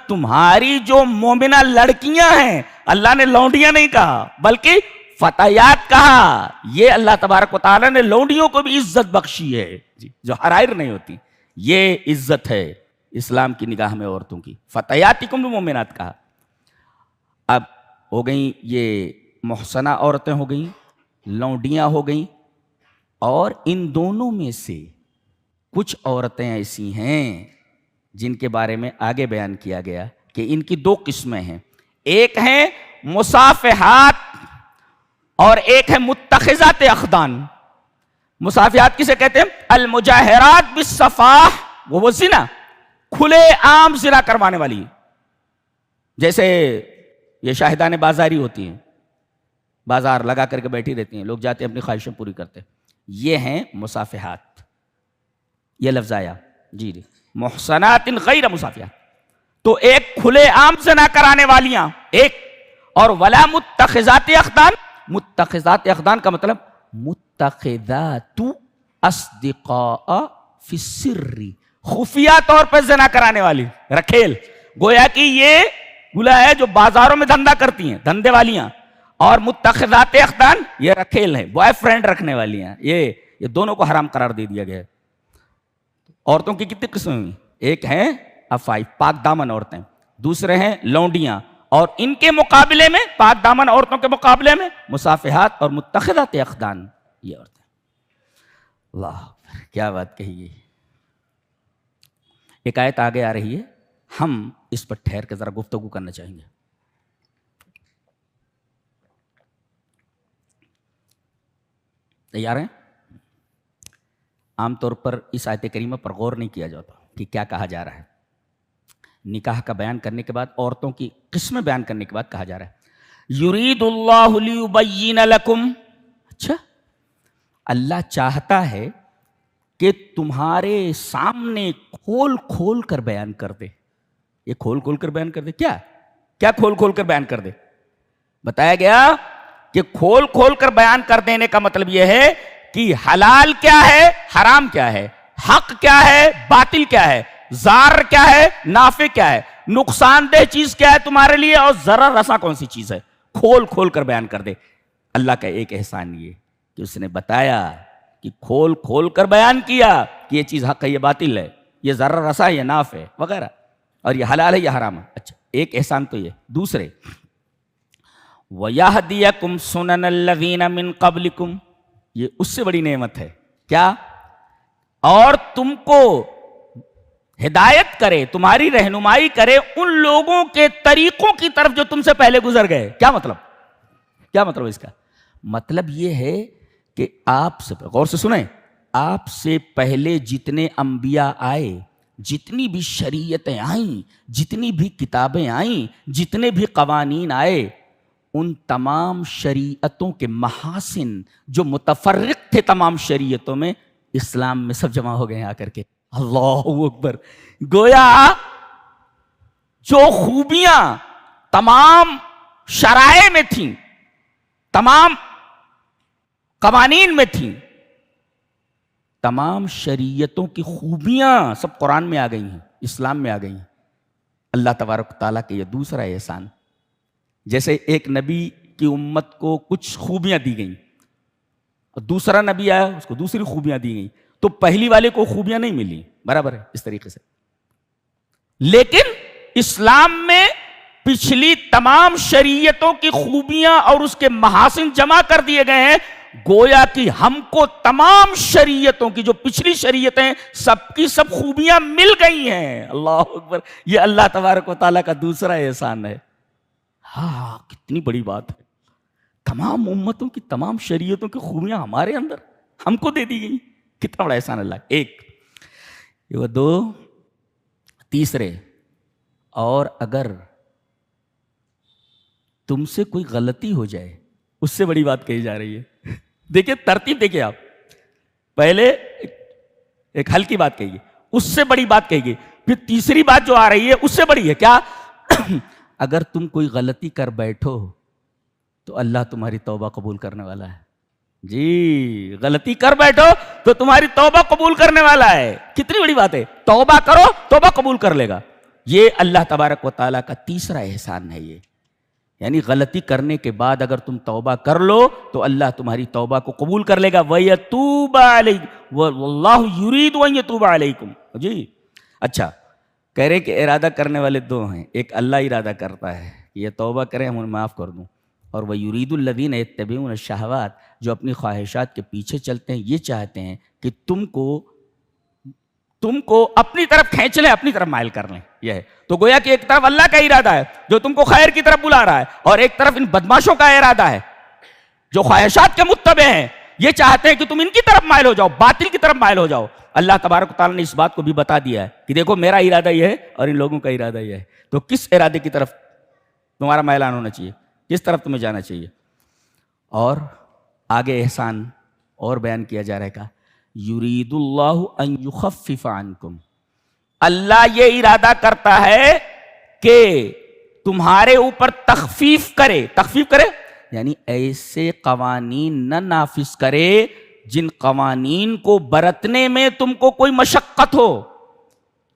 تمہاری جو مومنہ لڑکیاں ہیں، اللہ نے لونڈیاں نہیں کہا بلکہ فتیات کہا. یہ اللہ تبارک و تعالیٰ نے لونڈیوں کو بھی عزت بخشی ہے جو حرائر نہیں ہوتی. یہ عزت ہے اسلام کی نگاہ میں عورتوں کی. فتیاتکم المومنات کہا. اب ہو گئیں یہ محسنہ عورتیں ہو گئیں، لونڈیاں ہو گئیں، اور ان دونوں میں سے کچھ عورتیں ایسی ہیں جن کے بارے میں آگے بیان کیا گیا کہ ان کی 2 قسمیں ہیں. ایک ہیں مصافحات اور ایک ہے متخذات اخدان. مصافحات کسے کہتے ہیں؟ المجاہرات بالصفاح، وہ زنا، کھلے عام زنا کروانے والی. جیسے یہ شاہدان بازاری ہوتی ہیں، بازار لگا کر کے بیٹھی رہتی ہیں، لوگ جاتے ہیں اپنی خواہشیں پوری کرتے ہیں. یہ ہیں مصافحات. یہ لفظ آیا جی جی محسنات غیر مصافحات. تو ایک کھلے عام زنا کرانے والیاں ایک، اور ولا متخذات اخدان. متخذات اخدان کا مطلب متخذات اصدقاء فی السر، خفیہ طور پر زنا کرانے والی، رکھیل. گویا کہ یہ گلا ہے جو بازاروں میں دھندا کرتی ہیں، دھندے والیاں. اور متخذات اخدان یہ رکھیل ہیں، بوائے فرینڈ رکھنے والی ہیں. یہ دونوں کو حرام قرار دے دیا گیا ہے. عورتوں کی کتنی قسمیں ہوئی؟ ایک ہیں عفائف، پاک دامن عورتیں، دوسرے ہیں لونڈیاں، اور ان کے مقابلے میں، پاک دامن عورتوں کے مقابلے میں مصافحات اور متخذات اخدان یہ عورتیں. اللہ کیا بات کہی گئی. ایک آیت آگے آ رہی ہے، ہم اس پر ٹھہر کے ذرا گفتگو کرنا چاہیں گے. تیار ہیں؟ عام طور پر اس آیت کریمہ پر غور نہیں کیا جاتا کہ کیا کہا جا رہا ہے. نکاح کا بیان کرنے کے بعد عورتوں کی قسمیں بیان کرنے کے بعد کہا جا رہا ہے یرید اللہ لیبین لکم. اچھا، اللہ چاہتا ہے کہ تمہارے سامنے کھول کھول کر بیان کر دے. یہ کھول کھول کر بیان کر دے، کیا کھول کھول کر بیان کر دے؟ بتایا گیا کہ کھول کھول کر بیان کر دینے کا مطلب یہ ہے کہ حلال کیا ہے، حرام کیا ہے، حق کیا ہے، باطل کیا ہے، ضار کیا ہے، نافع کیا ہے، نقصان دہ چیز کیا ہے تمہارے لیے، اور ضرر رساں کون سی چیز ہے. کھول کھول کر بیان کر دے. اللہ کا ایک احسان یہ کہ اس نے بتایا کہ کھول کھول کر بیان کیا کہ یہ چیز حق ہے، یہ باطل ہے، یہ ضرر رسا ہے، یہ ناف ہے وغیرہ، اور یہ حلال ہے، یہ حرام ہے. اچھا ایک احسان تو یہ. دوسرے وَيَهْدِيَكُمْ سُنَنَ الَّذِينَ مِن قَبْلِكُمْ، یہ اس سے بڑی نعمت ہے. کیا؟ اور تم کو ہدایت کرے، تمہاری رہنمائی کرے ان لوگوں کے طریقوں کی طرف جو تم سے پہلے گزر گئے. کیا مطلب؟ کیا مطلب اس کا؟ مطلب یہ ہے کہ آپ سے، غور سے سنیں، آپ سے پہلے جتنے انبیاء آئے، جتنی بھی شریعتیں آئیں، جتنی بھی کتابیں آئیں، جتنے بھی قوانین آئے، ان تمام شریعتوں کے محاسن جو متفرق تھے تمام شریعتوں میں، اسلام میں سب جمع ہو گئے آ کر کے. اللہ اکبر. گویا جو خوبیاں تمام شرائع میں تھیں، تمام قوانین میں تھیں، تمام شریعتوں کی خوبیاں سب قرآن میں آ گئی ہیں، اسلام میں آ گئی ہیں. اللہ تبارک و تعالیٰ کے یہ دوسرا احسان. جیسے ایک نبی کی امت کو کچھ خوبیاں دی گئیں، اور دوسرا نبی آیا اس کو دوسری خوبیاں دی گئیں، تو پہلی والے کو خوبیاں نہیں ملی. برابر ہے اس طریقے سے. لیکن اسلام میں پچھلی تمام شریعتوں کی خوبیاں اور اس کے محاسن جمع کر دیے گئے ہیں. گویا کہ ہم کو تمام شریعتوں کی جو پچھلی شریعتیں سب کی سب خوبیاں مل گئی ہیں. اللہ اکبر. یہ اللہ تبارک و تعالیٰ کا دوسرا احسان ہے. ہاں کتنی بڑی بات ہے. تمام امتوں کی تمام شریعتوں کی خوبیاں ہمارے اندر ہم کو دے دی گئی. کتنا بڑا احسان اللہ. ایک یہ دو. تیسرے، اور اگر تم سے کوئی غلطی ہو جائے، اس سے بڑی بات کہی جا رہی ہے. دیکھیں ترتیب دیکھیں آپ. پہلے ایک ہلکی بات کہی گئی، اس سے بڑی بات کہی گئی، پھر تیسری بات جو آ رہی ہے اس سے بڑی ہے. کیا؟ اگر تم کوئی غلطی کر بیٹھو تو اللہ تمہاری توبہ قبول کرنے والا ہے. جی غلطی کر بیٹھو تو تمہاری توبہ قبول کرنے والا ہے. کتنی بڑی بات ہے. توبہ کرو توبہ قبول کر لے گا. یہ اللہ تبارک و تعالیٰ کا تیسرا احسان ہے. یہ یعنی غلطی کرنے کے بعد اگر تم توبہ کر لو تو اللہ تمہاری توبہ کو قبول کر لے گا. وَيَتُوبَ عَلَيْكُمْ وَاللَّهُ يُرِيدُ أَن يَتُوبَ عَلَيْكُمْ. جی اچھا کہہ رہے کہ ارادہ کرنے والے دو ہیں. ایک اللہ ارادہ کرتا ہے یہ توبہ کریں ہم انہیں معاف کر دوں، اور وَيُرِيدُ الَّذِينَ يَتَّبِعُونَ الشَّهَوَاتِ جو اپنی خواہشات کے پیچھے چلتے ہیں، یہ چاہتے ہیں کہ تم کو اپنی طرف کھینچ لیں، اپنی طرف مائل کر لیں. یہ ہے. تو گویا کہ ایک طرف اللہ کا ارادہ ہے جو تم کو خیر کی طرف بلا رہا ہے، اور ایک طرف ان بدماشوں کا ارادہ ہے جو خواہشات کے متبع ہیں. یہ چاہتے ہیں کہ تم ان کی طرف مائل ہو جاؤ، باطل کی طرف مائل ہو جاؤ. اللہ تبارک و تعالیٰ نے اس بات کو بھی بتا دیا ہے کہ دیکھو میرا ارادہ یہ ہے اور ان لوگوں کا ارادہ یہ ہے. تو کس ارادے کی طرف تمہارا میلان ہونا چاہیے، کس طرف تمہیں جانا چاہیے. اور آگے احسان اور بیان کیا جا رہا ہے. یرید اللہ ان یخفف عنکم، اللہ یہ ارادہ کرتا ہے کہ تمہارے اوپر تخفیف کرے. تخفیف کرے یعنی ایسے قوانین نہ نافذ کرے جن قوانین کو برتنے میں تم کو کوئی مشقت ہو.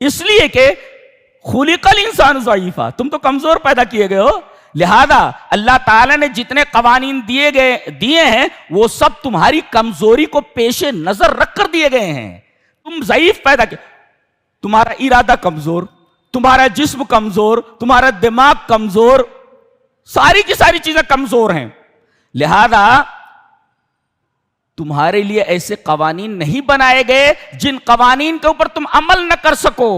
اس لیے کہ خلق الانسان ضعیفا، تم تو کمزور پیدا کیے گئے ہو، لہذا اللہ تعالیٰ نے جتنے قوانین دیے ہیں وہ سب تمہاری کمزوری کو پیش نظر رکھ کر دیے گئے ہیں. تم ضعیف پیدا کیے، تمہارا ارادہ کمزور، تمہارا جسم کمزور، تمہارا دماغ کمزور، ساری کی ساری چیزیں کمزور ہیں. لہذا تمہارے لیے ایسے قوانین نہیں بنائے گئے جن قوانین کے اوپر تم عمل نہ کر سکو.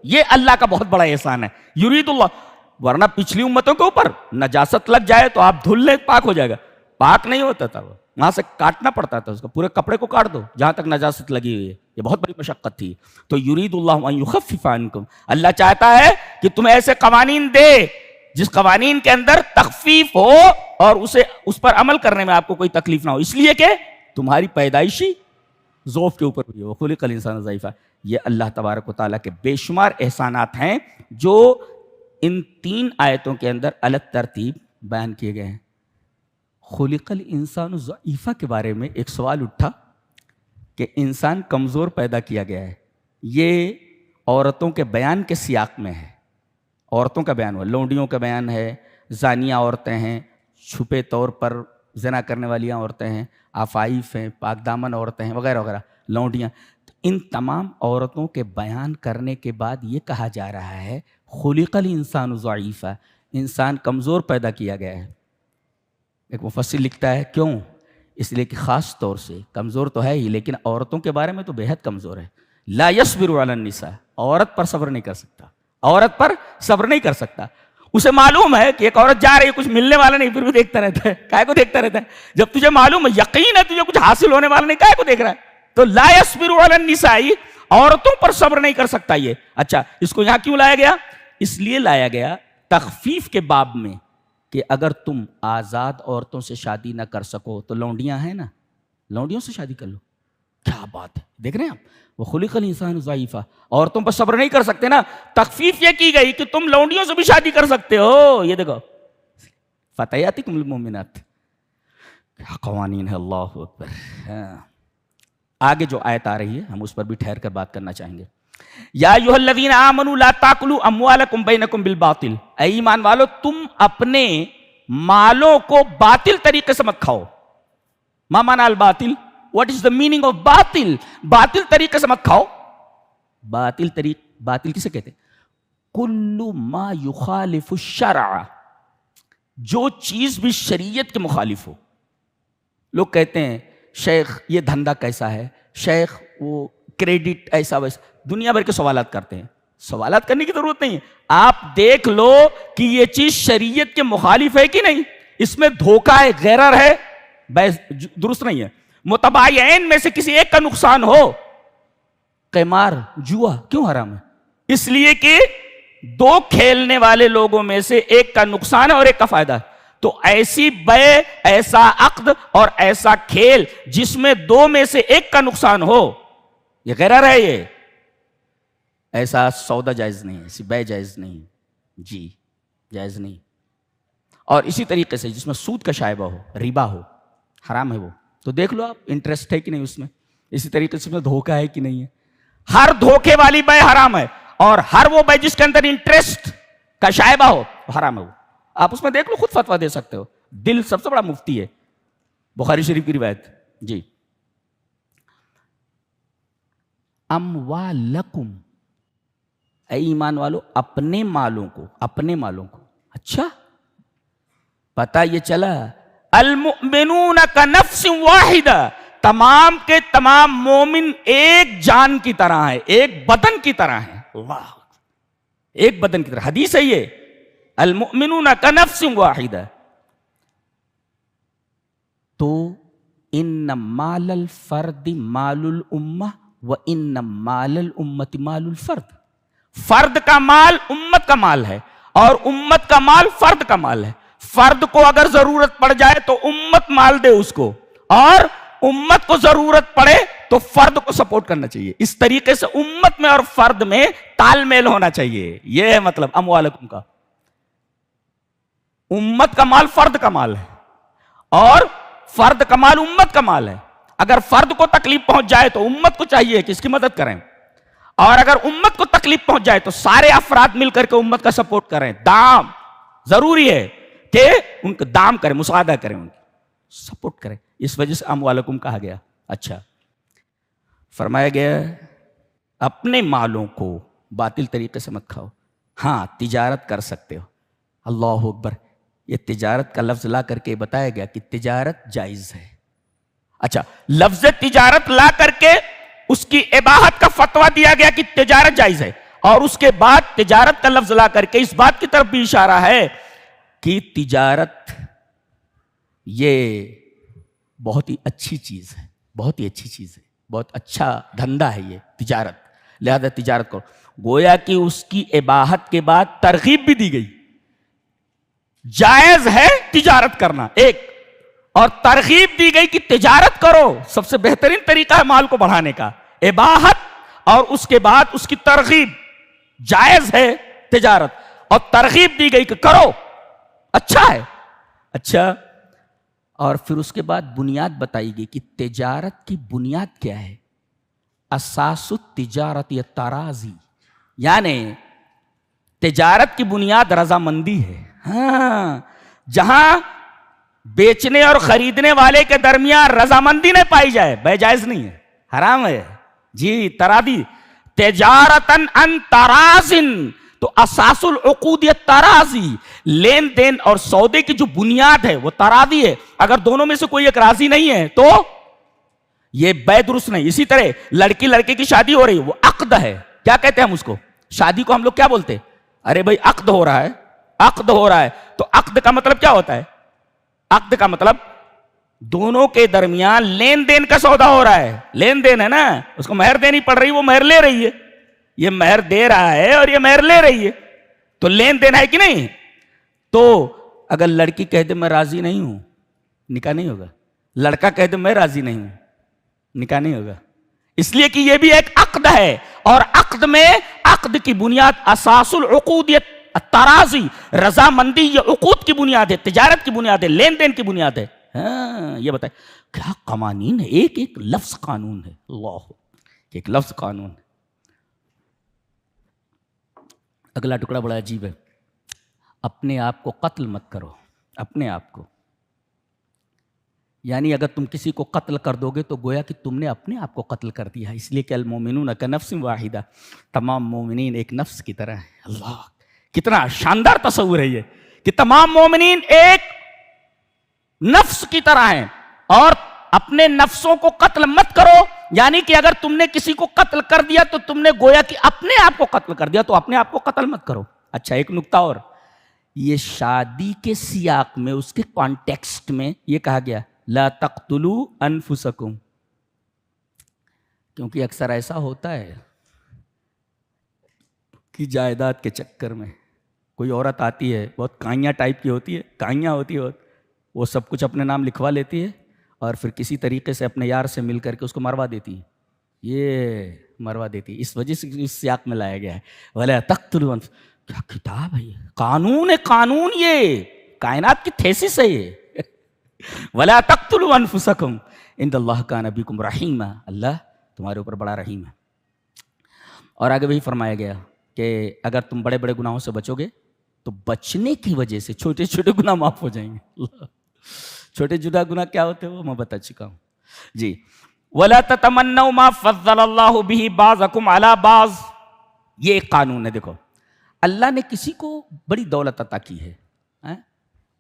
یہ اللہ کا بہت بڑا احسان ہے. یرید اللہ، ورنہ پچھلی امتوں کے اوپر نجاست لگ جائے تو آپ دھل لیں پاک ہو جائے گا. پاک نہیں ہوتا تھا، وہاں سے کاٹنا پڑتا تھا، اس کو پورے کپڑے کو کاٹ دو جہاں تک نجاست لگی ہوئی ہے. یہ بہت بڑی مشقت تھی. تو یرید اللہ ان یخفف عنکم، اللہ چاہتا ہے کہ تمہیں ایسے قوانین دے جس قوانین کے اندر تخفیف ہو اور اس پر عمل کرنے میں آپ کو کوئی تکلیف نہ ہو. اس لیے کہ تمہاری پیدائشی ضعف کے اوپر ہوئی ہے. وخلق الانسان ضعیفا. یہ اللہ تبارک و تعالیٰ کے بے شمار احسانات ہیں جو ان 3 آیتوں کے اندر الگ ترتیب بیان کیے گئے ہیں. خلق الانسان ضعیفا کے بارے میں ایک سوال اٹھا کہ انسان کمزور پیدا کیا گیا ہے. یہ عورتوں کے بیان کے سیاق میں ہے. عورتوں کا بیان ہوا، لونڈیوں کا بیان ہے، زانیہ عورتیں ہیں، چھپے طور پر زنا کرنے والی عورتیں ہیں، عفائف ہیں، پاک دامن عورتیں ہیں، وغیرہ وغیرہ، لونڈیاں. ان تمام عورتوں کے بیان کرنے کے بعد یہ کہا جا رہا ہے خلق الانسان ضعیفا، انسان کمزور پیدا کیا گیا ہے. ایک مفسر لکھتا ہے کیوں؟ اس لیے کہ خاص طور سے کمزور تو ہے ہی، لیکن عورتوں کے بارے میں تو بے حد کمزور ہے. لا یصبر علی النساء، عورت پر صبر نہیں کر سکتا، عورت پر صبر نہیں کر سکتا. اسے معلوم ہے کہ ایک عورت جا رہی ہے، کچھ ملنے والا نہیں، پھر بھی دیکھتا رہتا ہے. کائے کو دیکھتا رہتا ہے؟ جب تجھے معلوم ہے، یقین ہے تجھے کچھ حاصل ہونے والا نہیں، کائے کو دیکھ رہا ہے؟ تو لا یصبر علی النساء، عورتوں پر صبر نہیں کر سکتا یہ. اچھا، اس کو یہاں کیوں لایا گیا؟ اس لیے لایا گیا تخفیف کے باب میں کہ اگر تم آزاد عورتوں سے شادی نہ کر سکو تو لونڈیاں ہیں نا، لونڈیوں سے شادی کر لو. کیا بات ہے، دیکھ رہے ہیں آپ، وہ خلق الانسان ضعیفا، عورتوں پر صبر نہیں کر سکتے نا، تخفیف یہ کی گئی کہ تم لونڈیوں سے بھی شادی کر سکتے ہو. یہ دیکھو فتياتكم المؤمنات، کیا قوانین ہے، اللہ اکبر. آگے جو آیت آ رہی ہے ہم اس پر بھی ٹھہر کر بات کرنا چاہیں گے. یا ایھا الذین آمنوا لا تاکلوا اموالکم بینکم بالباطل، اے ایمان والو تم اپنے مالوں کو باطل طریقے سے مت کھاؤ. ما معنی الباطل؟ What is the meaning of باطل؟ باطل طریقے سے مت کھاؤ. باطل کسے کہتے ہیں؟ کل ما یخالف الشرع، جو چیز بھی شریعت کے مخالف ہو. لوگ کہتے ہیں شیخ یہ دھندا کیسا ہے، شیخ وہ کریڈٹ ایسا ویسا، دنیا بھر کے سوالات کرتے ہیں. سوالات کرنے کی ضرورت نہیں ہے، آپ دیکھ لو کہ یہ چیز شریعت کے مخالف ہے کہ نہیں. اس میں دھوکہ ہے، غرر ہے، درست نہیں ہے. متباینین میں سے کسی ایک کا نقصان ہو، قمار جوا کیوں حرام ہے؟ اس لیے کہ دو کھیلنے والے لوگوں میں سے ایک کا نقصان ہے اور ایک کا فائدہ ہے. تو ایسی بے، ایسا عقد اور ایسا کھیل جس میں دو میں سے ایک کا نقصان ہو، یہ غرر ہے. یہ ایسا سودا جائز نہیں ہے، ایسی بے جائز نہیں، جی جائز نہیں. اور اسی طریقے سے جس میں سود کا شائبہ ہو، ربا ہو، حرام ہے وہ. تو دیکھ لو آپ انٹرسٹ ہے کہ نہیں اس میں. اسی طریقے سے اس میں دھوکہ ہے کہ نہیں ہے. ہر دھوکے والی بے حرام ہے، اور ہر وہ بے جس کے اندر انٹرسٹ کا شائبہ ہو حرام ہے وہ. آپ اس میں دیکھ لو، خود فتویٰ دے سکتے ہو. دل سب سے بڑا مفتی ہے، بخاری شریف کی روایت. جی اموالکم، اے ایمان والو اپنے مالوں کو، اپنے مالوں کو. اچھا پتہ یہ چلا المؤمنون کنفس واحدہ، تمام کے تمام مومن ایک جان کی طرح ہے، ایک بدن کی طرح ہے. اللہ، ایک بدن کی طرح. حدیث ہے یہ، المؤمنون کنفس واحدہ. تو ان مال الفرد مال الامہ وان مال الامت مال الفرد. فرد کا مال امت کا مال ہے، اور امت کا مال فرد کا مال ہے. فرد کو اگر ضرورت پڑ جائے تو امت مال دے اس کو، اور امت کو ضرورت پڑے تو فرد کو سپورٹ کرنا چاہیے. اس طریقے سے امت میں اور فرد میں تال میل ہونا چاہیے. یہ ہے مطلب اموالکم کا. امت کا مال فرد کا مال ہے، اور فرد کا مال امت کا مال ہے. اگر فرد کو تکلیف پہنچ جائے تو امت کو چاہیے کہ اس کی مدد کریں، اور اگر امت کو تکلیف پہنچ جائے تو سارے افراد مل کر کے امت کا سپورٹ کریں. دام ضروری ہے کہ ان کا دام کریں، مساعدہ کریں، ان کی سپورٹ کریں. اس وجہ سے اموالکم کہا گیا. اچھا فرمایا گیا اپنے مالوں کو باطل طریقے سے مت کھاؤ. ہاں تجارت کر سکتے ہو. اللہ اکبر. یہ تجارت کا لفظ لا کر کے بتایا گیا کہ تجارت جائز ہے. اچھا لفظ تجارت لا کر کے اس کی اباحت کا فتویٰ دیا گیا کہ تجارت جائز ہے، اور اس کے بعد تجارت کا لفظ لا کر کے اس بات کی طرف بھی اشارہ ہے کہ تجارت یہ بہت ہی اچھی چیز ہے، بہت ہی اچھی چیز ہے، بہت اچھا دھندا ہے یہ تجارت. لہذا تجارت کرو. گویا کہ اس کی اباحت کے بعد ترغیب بھی دی گئی. جائز ہے تجارت کرنا ایک، اور ترغیب دی گئی کہ تجارت کرو. سب سے بہترین طریقہ ہے مال کو بڑھانے کا، اباحت، اور اس کے بعد اس کی ترغیب. جائز ہے تجارت، اور ترغیب دی گئی کہ کرو، اچھا ہے. اچھا اور پھر اس کے بعد بنیاد بتائی گئی کہ تجارت کی بنیاد کیا ہے. اساس التجارت التراضی، یعنی تجارت کی بنیاد رضامندی ہے. ہاں جہاں بیچنے اور خریدنے والے کے درمیان رضامندی نہ پائی جائے، بے جائز نہیں ہے، حرام ہے جی. تراضی تجارتن ان ترازن، تو اساس العقود یہ ترازی، لین دین اور سودے کی جو بنیاد ہے وہ تراضی ہے. اگر دونوں میں سے کوئی ایک راضی نہیں ہے تو یہ بے درست نہیں. اسی طرح لڑکی لڑکے کی شادی ہو رہی ہے، وہ عقد ہے. کیا کہتے ہیں ہم اس کو؟ شادی کو ہم لوگ کیا بولتے ہیں؟ ارے بھائی عقد ہو رہا ہے، عقد ہو رہا ہے. تو عقد کا مطلب کیا ہوتا ہے؟ عقد کا مطلب دونوں کے درمیان لین دین کا سودا ہو رہا ہے. لین دین ہے نا، اس کو مہر دینی پڑ رہی ہے، وہ مہر لے رہی ہے. یہ مہر دے رہا ہے اور یہ مہر لے رہی ہے، تو لین دین ہے کہ نہیں؟ تو اگر لڑکی کہہ دے میں راضی نہیں ہوں، نکاح نہیں ہوگا. لڑکا کہہ دے میں راضی نہیں ہوں، نکاح نہیں ہوگا. اس لیے کہ یہ بھی ایک عقد ہے، اور عقد میں عقد کی بنیاد اساس العقود ترازی، رضامندی یہ عقود کی بنیاد ہے، تجارت کی بنیاد ہے، لین دین کی بنیاد ہے. ہاں یہ بتائیں کیا قوانین ہے، ایک ایک لفظ قانون ہے. اللہ، ایک لفظ قانون ہے. اگلا ٹکڑا بڑا عجیب ہے. اپنے آپ کو قتل مت کرو، اپنے آپ کو. یعنی اگر تم کسی کو قتل کر دو گے تو گویا کہ تم نے اپنے آپ کو قتل کر دیا. اس لیے کہ المومنون کنفس واحدہ، تمام مومنین ایک نفس کی طرح ہیں. اللہ، کتنا شاندار تصور ہے یہ کہ تمام مومنین ایک نفس کی طرح ہیں. اور اپنے نفسوں کو قتل مت کرو، یعنی کہ اگر تم نے کسی کو قتل کر دیا تو تم نے گویا کہ اپنے آپ کو قتل کر دیا. تو اپنے آپ کو قتل مت کرو. اچھا ایک نکتہ اور، یہ شادی کے سیاق میں، اس کے کانٹیکسٹ میں یہ کہا گیا لا تقتلوا انفسکم، کیونکہ اکثر ایسا ہوتا ہے کہ جائیداد کے چکر میں کوئی عورت آتی ہے، بہت کائیاں ٹائپ کی ہوتی ہے، کائیاں ہوتی ہے، وہ سب کچھ اپنے نام لکھوا لیتی ہے اور پھر کسی طریقے سے اپنے یار سے مل کر کے اس کو مروا دیتی ہے. یہ مروا دیتی ہے. اس وجہ سے اس سیاق میں لایا گیا ہے وَلَا تَقْتُلُوا أَنفُسَكُمْ. کیا کتاب ہے یہ، قانون ہے، قانون. یہ کائنات کی تھیسس ہے یہ. وَلَا تَقْتُلُوا أَنفُسَكُمْ إِنَّ اللَّهَ كَانَ بِكُمْ رَحِيمًا، اللہ تمہارے اوپر بڑا رحیم ہے. اور آگے وہی فرمایا گیا کہ اگر تم بڑے بڑے گناہوں سے بچو گے تو بچنے کی وجہ سے چھوٹے چھوٹے گناہ معاف ہو جائیں گے. چھوٹے جدا گناہ کیا ہوتے ہیں وہ میں بتا چکا ہوں جی. وَلَا تَتَمَنَّوْا مَا فَضَّلَ اللَّهُ بِهِ بَعْضَكُمْ عَلَى بَعْضٍ. یہ ایک قانون ہے. دیکھو اللہ نے کسی کو بڑی دولت عطا کی ہے،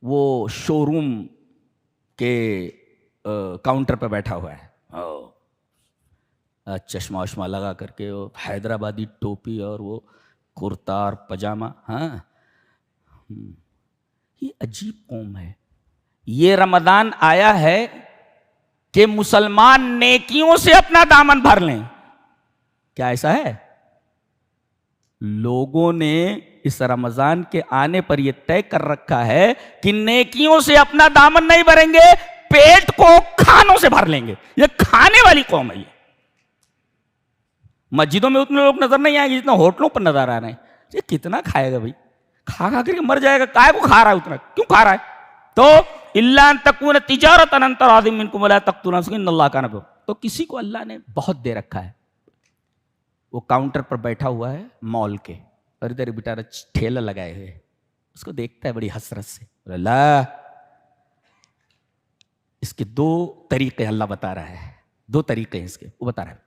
وہ شو روم کے کاؤنٹر پہ بیٹھا ہوا ہے، چشمہ وشمہ لگا کر کے، حیدرآبادی ٹوپی اور وہ کرتا اور پجامہ. ہاں یہ عجیب قوم ہے. یہ رمضان آیا ہے کہ مسلمان نیکیوں سے اپنا دامن بھر لیں. کیا ایسا ہے؟ لوگوں نے اس رمضان کے آنے پر یہ طے کر رکھا ہے کہ نیکیوں سے اپنا دامن نہیں بھریں گے، پیٹ کو کھانوں سے بھر لیں گے. یہ کھانے والی قوم ہے. یہ مسجدوں میں اتنے لوگ نظر نہیں آئیں گے جتنا ہوٹلوں پر نظر آ رہے ہیں. یہ کتنا کھائے گا بھائی؟ کھا کر کے مر جائے گا. کائے کو کھا رہا ہے اتنا؟ کیوں کھا رہا ہے؟ تو الا ان تکون تجارۃ عن تراض منکم ولا تقتلوا انفسکم ان اللہ کان بکم. تو کسی کو اللہ نے بہت دے رکھا ہے، وہ کاؤنٹر پر بیٹھا ہوا ہے مال کے، اور ادھر بیٹا ٹھیلا لگائے ہوئے، اس کو دیکھتا ہے بڑی حسرت سے. اللہ، اس کے دو طریقے اللہ بتا رہا ہے، دو طریقے ہیں اس کے، وہ بتا رہا ہے.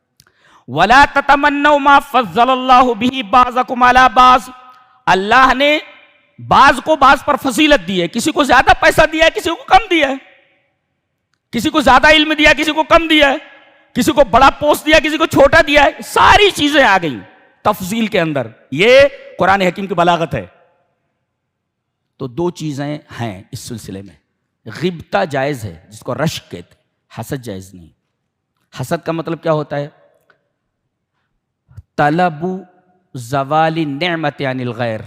وَلَا تَتَمَنَّوْا مَا فَضَّلَ اللَّهُ بِهِ بَعْضَكُمْ عَلَى بَعْضٍ. اللہ نے بعض کو بعض پر فضیلت دی ہے. کسی کو زیادہ پیسہ دیا ہے، کسی کو کم دیا ہے. کسی کو زیادہ علم دیا، کسی کو کم دیا ہے. کسی کو بڑا پوسٹ دیا، کسی کو چھوٹا دیا ہے. ساری چیزیں آ گئیں تفضیل کے اندر. یہ قرآن حکیم کی بلاغت ہے. تو دو چیزیں ہیں اس سلسلے میں. غبطہ جائز ہے جس کو رشک کہتے، حسد جائز نہیں. حسد کا مطلب کیا ہوتا ہے؟ طلب زوال نعمت عن الغیر.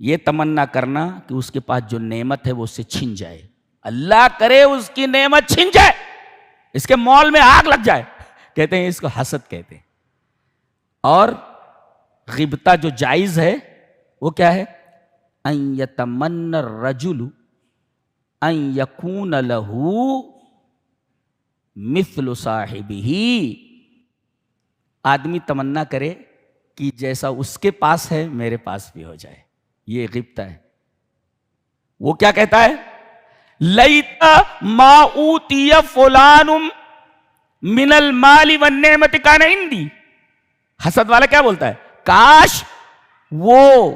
یہ تمنا کرنا کہ اس کے پاس جو نعمت ہے وہ اس سے چھن جائے. اللہ کرے اس کی نعمت چھن جائے، اس کے مال میں آگ لگ جائے. کہتے ہیں اس کو حسد کہتے ہیں. اور غبطہ جو جائز ہے وہ کیا ہے؟ ان یتمنى الرجل ان یکون له مثل صاحبہ. آدمی تمنا کرے کہ جیسا اس کے پاس ہے میرے پاس بھی ہو جائے. یہ غبطہ ہے. وہ کیا کہتا ہے؟ لیتا ما اوتی فلان من المال والنعمت کان عندی. حسد والا کیا بولتا ہے؟ کاش وہ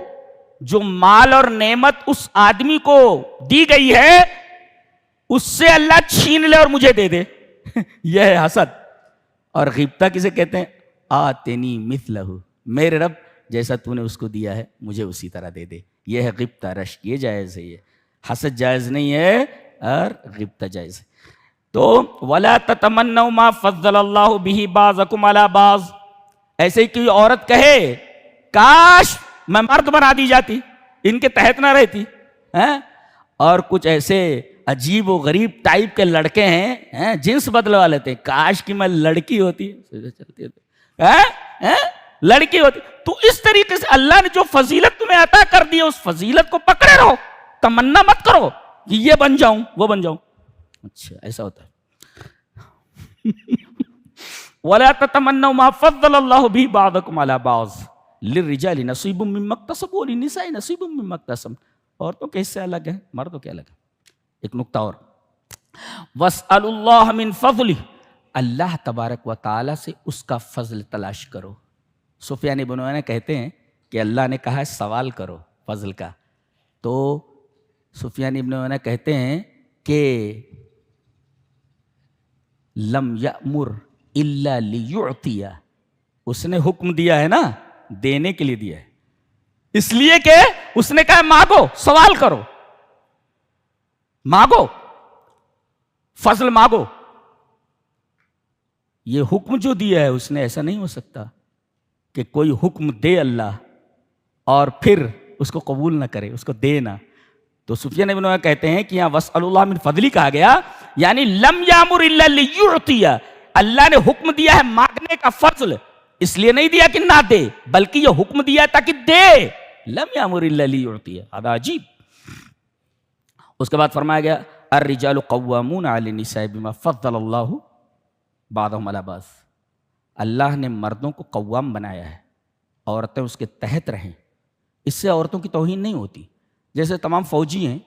جو مال اور نعمت اس آدمی کو دی گئی ہے اس سے اللہ چھین لے اور مجھے دے دے. یہ ہے حسد. اور غیبتہ کسے کہتے ہیں؟ آتنی مثلہ، میرے رب جیسا تو نے اس کو دیا ہے مجھے اسی طرح دے دے. یہ ہے غیبتہ رشک. یہ جائز ہے. یہ حسد جائز نہیں ہے اور غیبتہ جائز ہے. تو وَلَا تَتَمَنَّوْا مَا فَضَّلَ اللَّهُ بِهِ بَعْضَكُمْ عَلَى بَعْضٍ. ایسے ہی کوئی عورت کہے کاش میں مرد بنا دی جاتی، ان کے تحت نہ رہتی. اور کچھ ایسے عجیب و غریب ٹائپ کے لڑکے ہیں جنس بدلوا لیتے ہیں، کاش کہ میں لڑکی ہوتی. لڑکی ہوتی. تو اس طریقے سے اللہ نے جو فضیلت تمہیں عطا کر دی ہے اس فضیلت کو پکڑے رہو، تمنا مت کرو کہ یہ بن جاؤں وہ بن جاؤں. اچھا ایسا ہوتا ہے. وَلَا تَتَمَنَّوْا مَا فَضَّلَ اللَّهُ بِهِ بَعْضَكُمْ عَلَى بَعْضٍ لِلرِّجَالِ نَصِيبٌ مِّمَّا اكْتَسَبُوا وَلِلنِّسَاءِ نَصِيبٌ مِّمَّا اكْتَسَبْنَ. عورتوں کے حصے الگ ہیں، مردوں کے الگ ہیں. ایک نکتہ اور، وَاسْأَلُوا اللَّهَ مِن فَضْلِهِ، اللہ تبارک و تعالیٰ سے اس کا فضل تلاش کرو. سفیان بن عیینہ کہتے ہیں کہ اللہ نے کہا ہے سوال کرو فضل کا. تو سفیان بن عیینہ کہتے ہیں کہ لم یأمر الا لیعطی، اس نے حکم دیا ہے نا دینے کے لیے دیا ہے، اس لیے کہ اس نے کہا مانگو، سوال کرو، مانگو، فضل مانگو. یہ حکم جو دیا ہے اس نے، ایسا نہیں ہو سکتا کہ کوئی حکم دے اللہ اور پھر اس کو قبول نہ کرے، اس کو دے نہ. تو سفیان بن عیینہ کہتے ہیں کہ یہاں وَاسْأَلُوا اللَّهَ مِن فَضْلِهِ کہا گیا، یعنی لم یامر الا لیعطی، اللہ نے حکم دیا ہے مانگنے کا فضل، اس لیے نہیں دیا کہ نہ دے، بلکہ یہ حکم دیا ہے تاکہ دے. لم یامر الا لیعطی، ہذا عجیب. اس کے بعد فرمایا گیا الرجال قوامون علی النساء بما فضل اللہ بعضهم علی بعض. اللہ نے مردوں کو قوام بنایا ہے، عورتیں اس کے تحت رہیں. اس سے عورتوں کی توہین نہیں ہوتی. جیسے تمام فوجی ہیں،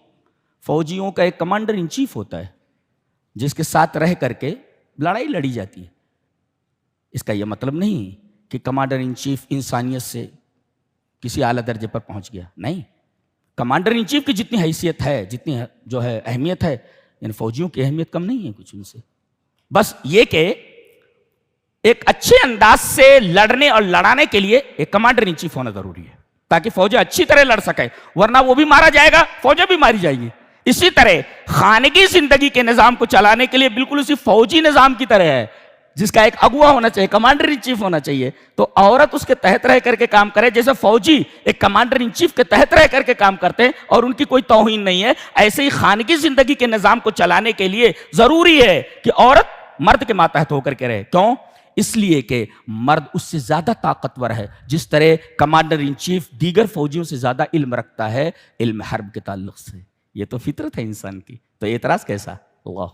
فوجیوں کا ایک کمانڈر ان چیف ہوتا ہے جس کے ساتھ رہ کر کے لڑائی لڑی جاتی ہے. اس کا یہ مطلب نہیں کہ کمانڈر ان چیف انسانیت سے کسی اعلیٰ درجے پر پہنچ گیا، نہیں. کمانڈر ان چیف کی جتنی حیثیت ہے، جتنی جو ہے اہمیت ہے، ان فوجیوں کی اہمیت کم نہیں ہے کچھ ان سے. بس یہ کہ ایک اچھے انداز سے لڑنے اور لڑانے کے لیے ایک کمانڈر ان چیف ہونا ضروری ہے تاکہ فوجیں اچھی طرح لڑ سکیں، ورنہ وہ بھی مارا جائے گا، فوجیں بھی ماری جائیں گی. اسی طرح خانگی زندگی کے نظام کو چلانے کے لیے بالکل اسی فوجی نظام کی طرح ہے جس کا ایک اگوا ہونا چاہیے، کمانڈر ان چیف ہونا چاہیے. تو عورت اس کے تحت رہ کر کے کام کرے، جیسے فوجی ایک کمانڈر ان چیف کے تحت رہ کر کے کام کرتے ہیں اور ان کی کوئی توہین نہیں ہے. ایسے ہی خانگی زندگی کے نظام کو چلانے کے لیے ضروری ہے کہ عورت مرد کے ماتحت ہو کر کے رہے. کیوں؟ اس لیے کہ مرد اس سے زیادہ طاقتور ہے. جس طرح کمانڈر ان چیف دیگر فوجیوں سے زیادہ علم رکھتا ہے علم حرب کے تعلق سے. یہ تو فطرت ہے انسان کی، تو اعتراض کیسا؟ اللہ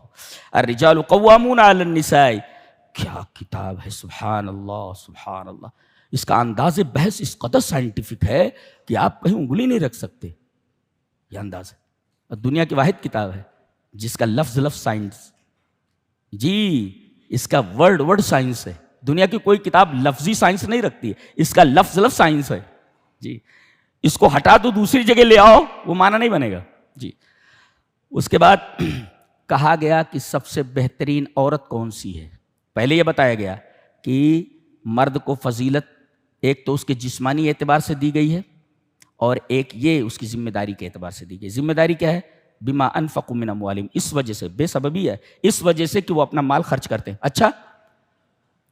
الرجال قوامون علی النساء. کیا کتاب ہے، سبحان اللہ سبحان اللہ. اس کا انداز بحث اس قدر سائنٹیفک ہے کہ آپ کہیں انگلی نہیں رکھ سکتے. یہ انداز ہے. دنیا کی واحد کتاب ہے جس کا لفظ سائنس، جی اس کا ورڈ سائنس ہے. دنیا کی کوئی کتاب لفظی سائنس نہیں رکھتی ہے، اس کا لفظ سائنس ہے. جی اس کو ہٹا دو دوسری جگہ لے آؤ، وہ معنی نہیں بنے گا. جی اس کے بعد کہا گیا کہ سب سے بہترین عورت کون سی ہے. پہلے یہ بتایا گیا کہ مرد کو فضیلت ایک تو اس کے جسمانی اعتبار سے دی گئی ہے اور ایک یہ اس کی ذمہ داری کے اعتبار سے دی گئی. ذمہ داری کیا ہے؟ بما انفقوا من اموالہم، اس وجہ سے، بے سببی ہے، اس وجہ سے کہ وہ اپنا مال خرچ کرتے ہیں. اچھا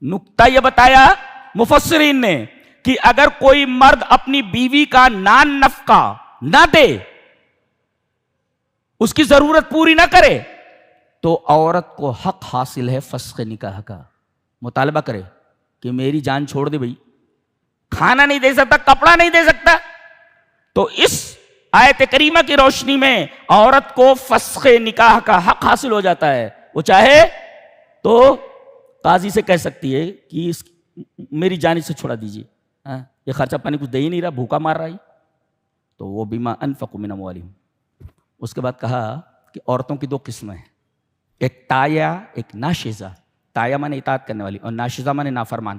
نکتہ یہ بتایا مفسرین نے کہ اگر کوئی مرد اپنی بیوی کا نان نفقہ نہ دے، اس کی ضرورت پوری نہ کرے، تو عورت کو حق حاصل ہے فسخ نکاح کا. مطالبہ کرے کہ میری جان چھوڑ دے بھائی، کھانا نہیں دے سکتا، کپڑا نہیں دے سکتا، تو اس آیت کریمہ کی روشنی میں عورت کو فسخ نکاح کا حق حاصل ہو جاتا ہے. وہ چاہے تو قاضی سے کہہ سکتی ہے کہ میری جان اسے چھوڑا دیجیے، یہ خرچہ پانی کچھ دے ہی نہیں رہا، بھوکا مار رہا ہے. تو وہ بما انفقوا من اموالہم. اس کے بعد کہا کہ کہ عورتوں کی دو قسمیں ہیں، ایک تایا، ایک ناشزہ. تایا مانے اطاعت کرنے والی اور ناشزہ مانے نافرمان.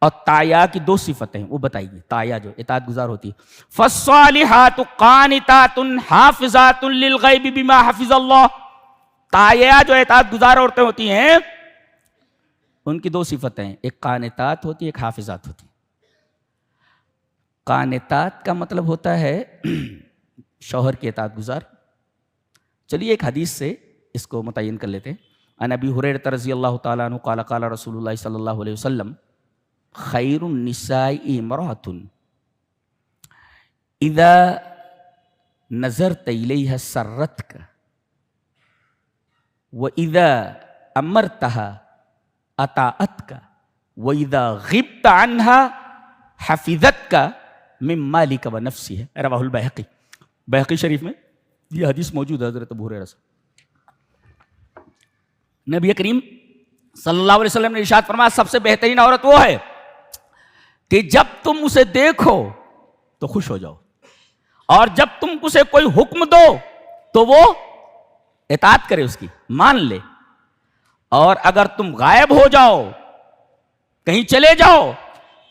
اور تایا کی دو صفتیں ہیں، وہ بتائیے. تایا جو اطاعت گزار ہوتی ہے، فالصالحات قانتات حافظات للغیب بما حفظ اللہ. تایا جو اطاعت گزار عورتیں ہوتی ہیں ان کی دو صفتیں ہیں، ایک قانتات ہوتی ہے، ایک حافظات ہوتی ہے. قانتات کا مطلب ہوتا ہے شوہر کی اطاعت گزار. چلیے ایک حدیث سے اس کو متعین کر لیتے ہیں. عن ابی ہریرہ رضی اللہ تعالیٰ عنہ قال قال رسول اللہ صلی اللہ علیہ وسلم خیر النساء امرأۃ اذا نظرت الیہا سرتک وَإِذَا أَمَرْتَهَا أَطَاعَتْكَ وَإِذَا غِبْتَ عَنْهَا حَفِظَتْكَ مِن مَالِكَ وَنَفْسِهَا. رواہ البیہقی. بیہقی شریف میں یہ حدیث موجود ہے حضرت ابو ہریرہ سے. نبی کریم صلی اللہ علیہ وسلم نے ارشاد فرمایا سب سے بہترین عورت وہ ہے کہ جب تم اسے دیکھو تو خوش ہو جاؤ، اور جب تم اسے کوئی حکم دو تو وہ اطاعت کرے، اس کی مان لے. اور اگر تم غائب ہو جاؤ، کہیں چلے جاؤ،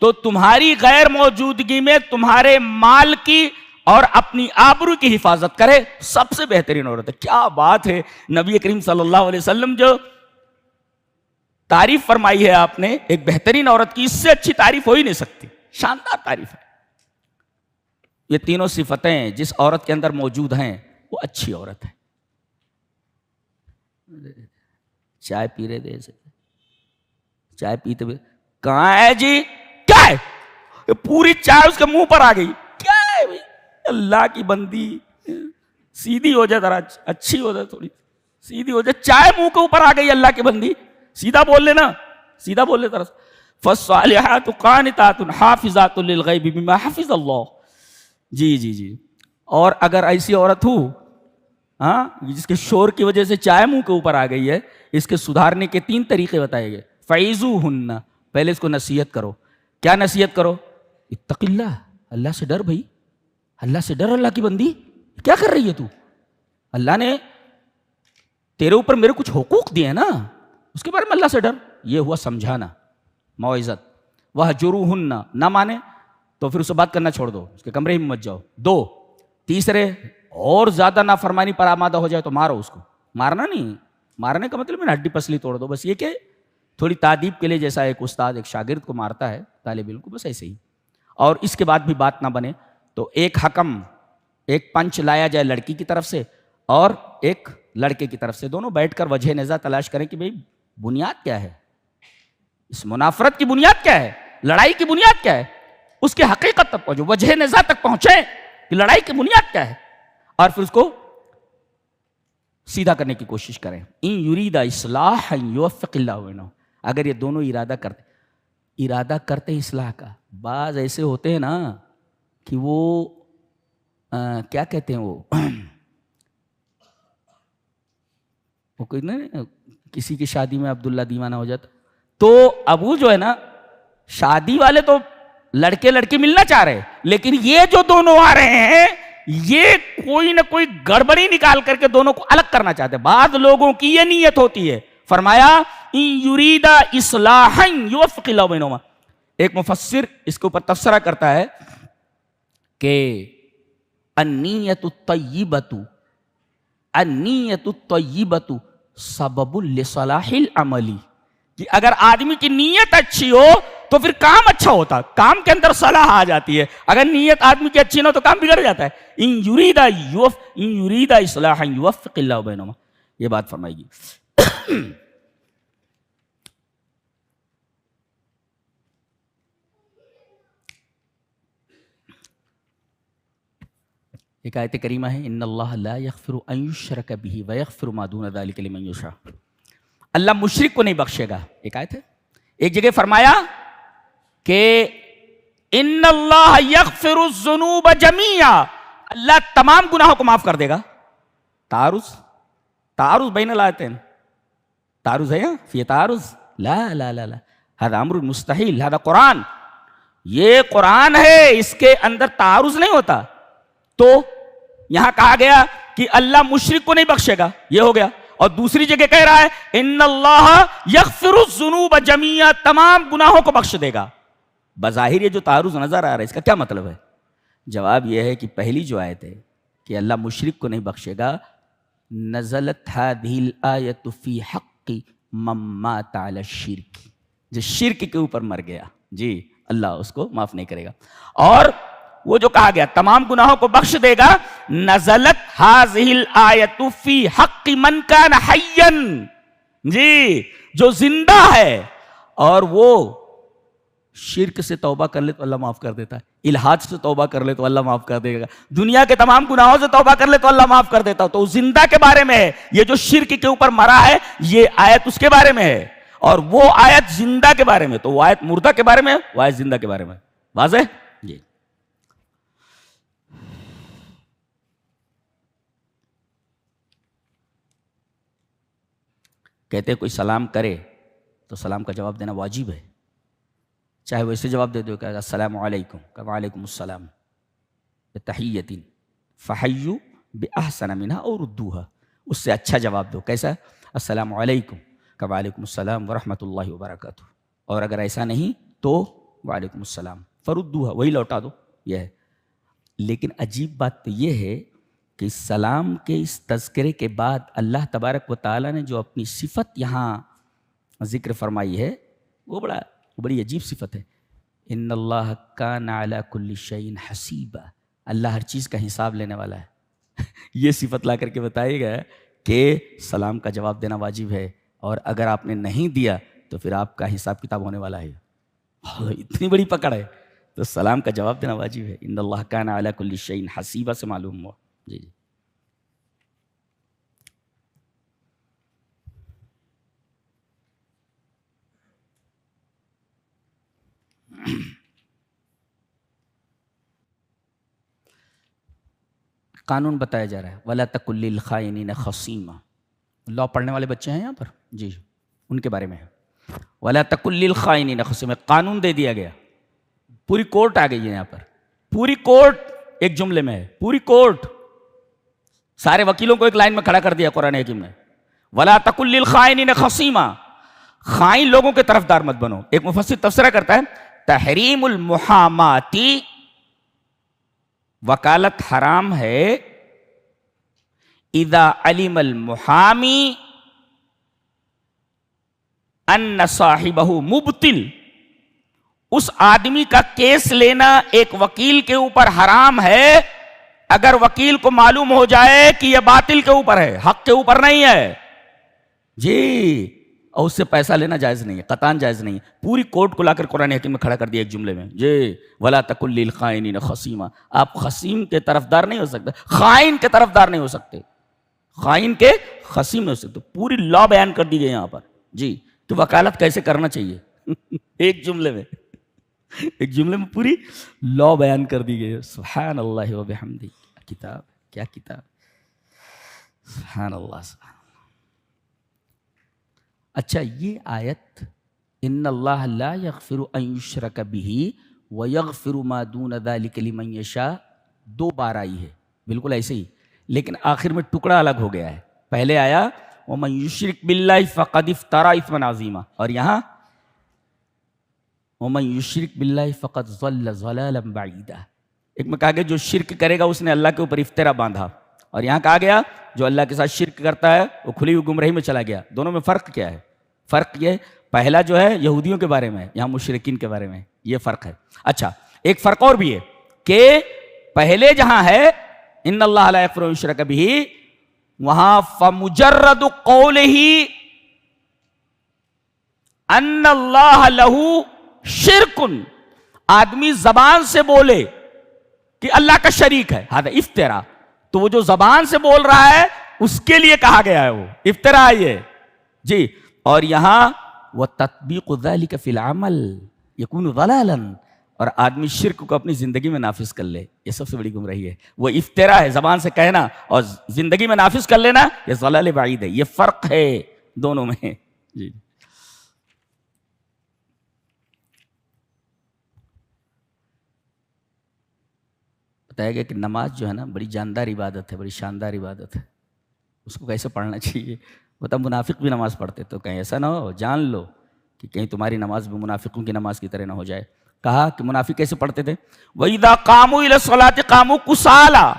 تو تمہاری غیر موجودگی میں تمہارے مال کی اور اپنی آبرو کی حفاظت کرے. سب سے بہترین عورت ہے. کیا بات ہے! نبی کریم صلی اللہ علیہ وسلم جو تعریف فرمائی ہے آپ نے ایک بہترین عورت کی، اس سے اچھی تعریف ہو ہی نہیں سکتی. شاندار تعریف ہے. یہ تینوں صفتیں جس عورت کے اندر موجود ہیں وہ اچھی عورت ہے. چائے پی رہے تھے، چائے پیتے ہوئے کہاں ہے جی؟ کیا ہے؟ پوری چائے اس کے منہ پر آ گئی. کیا ہے بھائی؟ اللہ کی بندی سیدھی ہو جائے، ذرا اچھی ہو جائے، تھوڑی سیدھی ہو جائے. چائے منہ کے اوپر آ گئی. اللہ کی بندی سیدھا بول لینا، سیدھا بول لے. فالصالحات قانتات حافظات للغیب بما حفظ اللہ. جی جی جی. اور اگر ایسی عورت ہو جس کے شور کی وجہ سے چائے منہ کے اوپر آ گئی ہے، اس کے سدھارنے کے 3 طریقے بتائے گئے. فعیزوہن، پہلے اس کو نصیحت کرو. کیا نصیحت کرو؟ اتق اللہ، اللہ سے ڈر بھائی، اللہ سے ڈر. اللہ کی بندی کیا کر رہی ہے تو؟ اللہ نے تیرے اوپر میرے کچھ حقوق دیے ہیں نا، اس کے بارے میں اللہ سے ڈر. یہ ہوا سمجھانا، موعظت. وہجروہن، نہ مانے تو پھر اسے بات کرنا چھوڑ دو، اس کے کمرے میں مت جاؤ. 2. تیسرے، اور زیادہ نافرمانی پر آمادہ ہو جائے تو مارو اس کو. مارنا نہیں، مارنے کا مطلب ہے ہڈی پسلی توڑ دو. بس یہ کہ تھوڑی تعدیب کے لیے، جیسا ایک استاد ایک شاگرد کو مارتا ہے، طالب علم کو، بس ایسے ہی. اور اس کے بعد بھی بات نہ بنے تو ایک حکم، ایک پنچ لایا جائے لڑکی کی طرف سے اور ایک لڑکے کی طرف سے. دونوں بیٹھ کر وجہ نزاع تلاش کریں کہ بھئی بنیاد کیا ہے، اس منافرت کی بنیاد کیا ہے، لڑائی کی بنیاد کیا ہے. اس کے حقیقت تک پہنچو، وجہ نزاع تک پہنچے کہ لڑائی کی بنیاد کیا ہے، اور پھر اس کو سیدھا کرنے کی کوشش کریں. ان یرید اصلاحا یوفق اللہ بینہما. اگر یہ دونوں ارادہ کرتے اصلاح کا. بعض ایسے ہوتے ہیں نا کہ وہ کیا کہتے ہیں، وہ کوئی نا کسی کی شادی میں عبداللہ دیوانہ ہو جاتا، تو ابو جو ہے نا، شادی والے تو لڑکے لڑکی ملنا چاہ رہے، لیکن یہ جو دونوں آ رہے ہیں یہ کوئی نہ کوئی گڑبڑی نکال کر کے دونوں کو الگ کرنا چاہتے ہیں. بعض لوگوں کی یہ نیت ہوتی ہے. فرمایا ان یرید اصلاحا یوفق اللہ بینہما. ایک مفسر اس کے اوپر تبصرہ کرتا ہے کہ النیت الطیبۃ سبب لصلاح العمل. کہ اگر آدمی کی نیت اچھی ہو تو پھر کام اچھا ہوتا، کام کے اندر صلاح آ جاتی ہے. اگر نیت آدمی کی اچھی نہ ہو تو کام بگڑ جاتا ہے. ان یرید اصلاحا یوفق اللہ بینہما. یہ بات فرمائے گی. ایک آیت کریمہ ہے، ان اللہ لا یغفر ان یشرک بہ ویغفر ما دون ذلک لمن یشاء. اللہ مشرک کو نہیں بخشے گا. ایک آیت ہے. ایک جگہ فرمایا کہ ان اللہ یغفر الذنوب جمیعا. اللہ تمام گناہوں کو معاف کر دے گا. تعارض بین الآیتین. تعارض ہے فی تعارض؟ لا لا لا لا، ھذا امر مستحیل، ھذا قرآن. یہ قرآن ہے، اس کے اندر تعارض نہیں ہوتا. تو یہاں کہا گیا کہ اللہ مشرک کو نہیں بخشے گا، یہ ہو گیا. اور دوسری جگہ کہہ رہا ہے ان اللہ یغفر الذنوب جميعا، تمام گناہوں کو بخش دے گا. بظاہر یہ جو تعارض نظر آ رہا ہے اس کا کیا مطلب ہے؟ جواب یہ ہے کہ پہلی جو آیت ہے کہ اللہ مشرک کو نہیں بخشے گا، نزلت هذه الآیت فی حق من مات علی الشرک، جو شرک کے اوپر مر گیا جی اللہ اس کو معاف نہیں کرے گا. اور وہ جو کہا گیا تمام گناہوں کو بخش دے گا، نزلت هذه الآیت فی حق من کان حیا، جی جو زندہ ہے اور وہ شرک سے توبہ کر لے تو اللہ معاف کر دیتا ہے، الحاد سے توبہ کر لے تو اللہ معاف کر دے گا، دنیا کے تمام گناہوں سے توبہ کر لے تو اللہ معاف کر دیتا. تو زندہ کے بارے میں ہے، یہ جو شرک کے اوپر مرا ہے یہ آیت اس کے بارے میں ہے، اور وہ آیت زندہ کے بارے میں. تو وہ آیت مردہ کے بارے میں ہے، وہ آیت زندہ کے بارے میں. واضح؟ جی. کہتے کوئی سلام کرے تو سلام کا جواب دینا واجب ہے، چاہے وہ اسے جواب دے دو کہ السلام علیکم، کہ وعلیکم السلام تحیۃ فحیوا باحسن منها او ردوها، اس سے اچھا جواب دو. کیسا؟ السلام علیکم، کہ وعلیکم السلام ورحمۃ اللہ وبرکاتہ. اور اگر ایسا نہیں تو وعلیکم السلام فردوها، وہی لوٹا دو. یہ ہے. لیکن عجیب بات تو یہ ہے کہ سلام کے اس تذکرے کے بعد اللہ تبارک و تعالیٰ نے جو اپنی صفت یہاں ذکر فرمائی ہے وہ بڑی عجیب صفت ہے. ان اللہ کان علی کل شیء حسیبا، اللہ ہر چیز کا حساب لینے والا ہے. یہ صفت لا کر کے بتایا گیا کہ سلام کا جواب دینا واجب ہے، اور اگر آپ نے نہیں دیا تو پھر آپ کا حساب کتاب ہونے والا ہے. اتنی بڑی پکڑ ہے، تو سلام کا جواب دینا واجب ہے. ان اللہ کان علی کل شیء حسیبا سے معلوم ہوا. جی جی. قانون بتایا جا رہا ہے وَلَا تَكُن لِّلْخَائِنِينَ خَصِيمًا. لا پڑھنے والے بچے ہیں یہاں پر جی، ان کے بارے میں ہے وَلَا تَكُن لِّلْخَائِنِينَ خَصِيمًا. قانون دے دیا گیا، پوری کورٹ آ گئی ہے یہاں پر. پوری کورٹ ایک جملے میں ہے، پوری کورٹ سارے وکیلوں کو ایک لائن میں کھڑا کر دیا قرآن حکیم میں. وَلَا تَكُن لِّلْخَائِنِينَ خَصِيمًا، خائن لوگوں کے طرفدار مت بنو. ایک مفسر تفسیرہ کرتا ہے تحریم المحاماتی، وکالت حرام ہے اذا علم المحامی ان صاحبہ مبطل، اس آدمی کا کیس لینا ایک وکیل کے اوپر حرام ہے اگر وکیل کو معلوم ہو جائے کہ یہ باطل کے اوپر ہے، حق کے اوپر نہیں ہے جی، اور اس سے پیسہ لینا جائز نہیں ہے، قطعاً جائز نہیں ہے. پوری کورٹ کو لا کر قرآن حکیم میں کھڑا کر دیا ایک جملے میں جی وَلَا تَكُن لِّلْخَائِنِينَ خَصِيمًا. آپ خصیم کے طرفدار نہیں ہو سکتے، خائن کے طرفدار نہیں ہو سکتے، خائن کے خصیم نہیں ہو سکتے. پوری لا بیان کر دی گئی یہاں پر جی کہ وکالت کیسے کرنا چاہیے. ایک جملے میں پوری لا بیان کر دی گئی. سبحان اللہ و بحمدہ. کتاب کیا کتاب، سبحان اللہ سبحان. اچھا یہ آیت ان اللہ لا یغفر ان یشرک بہ ویغفر ما دون ذلک لمن یشاء 2 بار آئی ہے بالکل ایسے ہی، لیکن آخر میں ٹکڑا الگ ہو گیا ہے. پہلے آیا ومن یشرک باللہ فقد افترى اثما عظیما، اور یہاں ومن یشرک باللہ فقد ضل ضلالا بعیدا. ایک میں کہا گیا جو شرک کرے گا اس نے اللہ کے اوپر افطرا باندھا، اور یہاں کہا گیا جو اللہ کے ساتھ شرک کرتا ہے وہ کھلی ہوئی گمراہی میں چلا گیا. دونوں میں فرق کیا ہے؟ فرق یہ پہلا جو ہے یہودیوں کے بارے میں، یہاں مشرکین کے بارے میں، یہ فرق ہے. اچھا ایک فرق اور بھی ہے کہ پہلے جہاں ہے ان اللہ لا یغفر ان یشرک بہ، وہاں فمجرد قولہ ان اللہ لہ شرک، آدمی زبان سے بولے کہ اللہ کا شریک ہے، ہذا افترا. تو وہ جو زبان سے بول رہا ہے اس کے لیے کہا گیا ہے وہ افترا ہے یہ جی. اور یہاں وَتَطْبِيقُ ذَلِكَ فِي الْعَمَلِ يَكُونُ ضَلَالًا، اور آدمی شرک کو اپنی زندگی میں نافذ کر لے، یہ سب سے بڑی گمراہی ہے. وہ افترا ہے زبان سے کہنا، اور زندگی میں نافذ کر لینا یہ ضلال بعید ہے. یہ فرق ہے دونوں میں جی. بتایا گیا کہ نماز جو ہے نا بڑی جاندار عبادت ہے، بڑی شاندار عبادت ہے، اس کو کیسے پڑھنا چاہیے. بتا منافق بھی نماز پڑھتے تو کہیں ایسا نہ ہو، جان لو کہ کہیں تمہاری نماز بھی منافقوں کی نماز کی طرح نہ ہو جائے. کہا کہ منافق کیسے پڑھتے تھے؟ وَإِذَا قَامُوا إِلَى الصَّلَاةِ قَامُوا كُسَالَىٰ،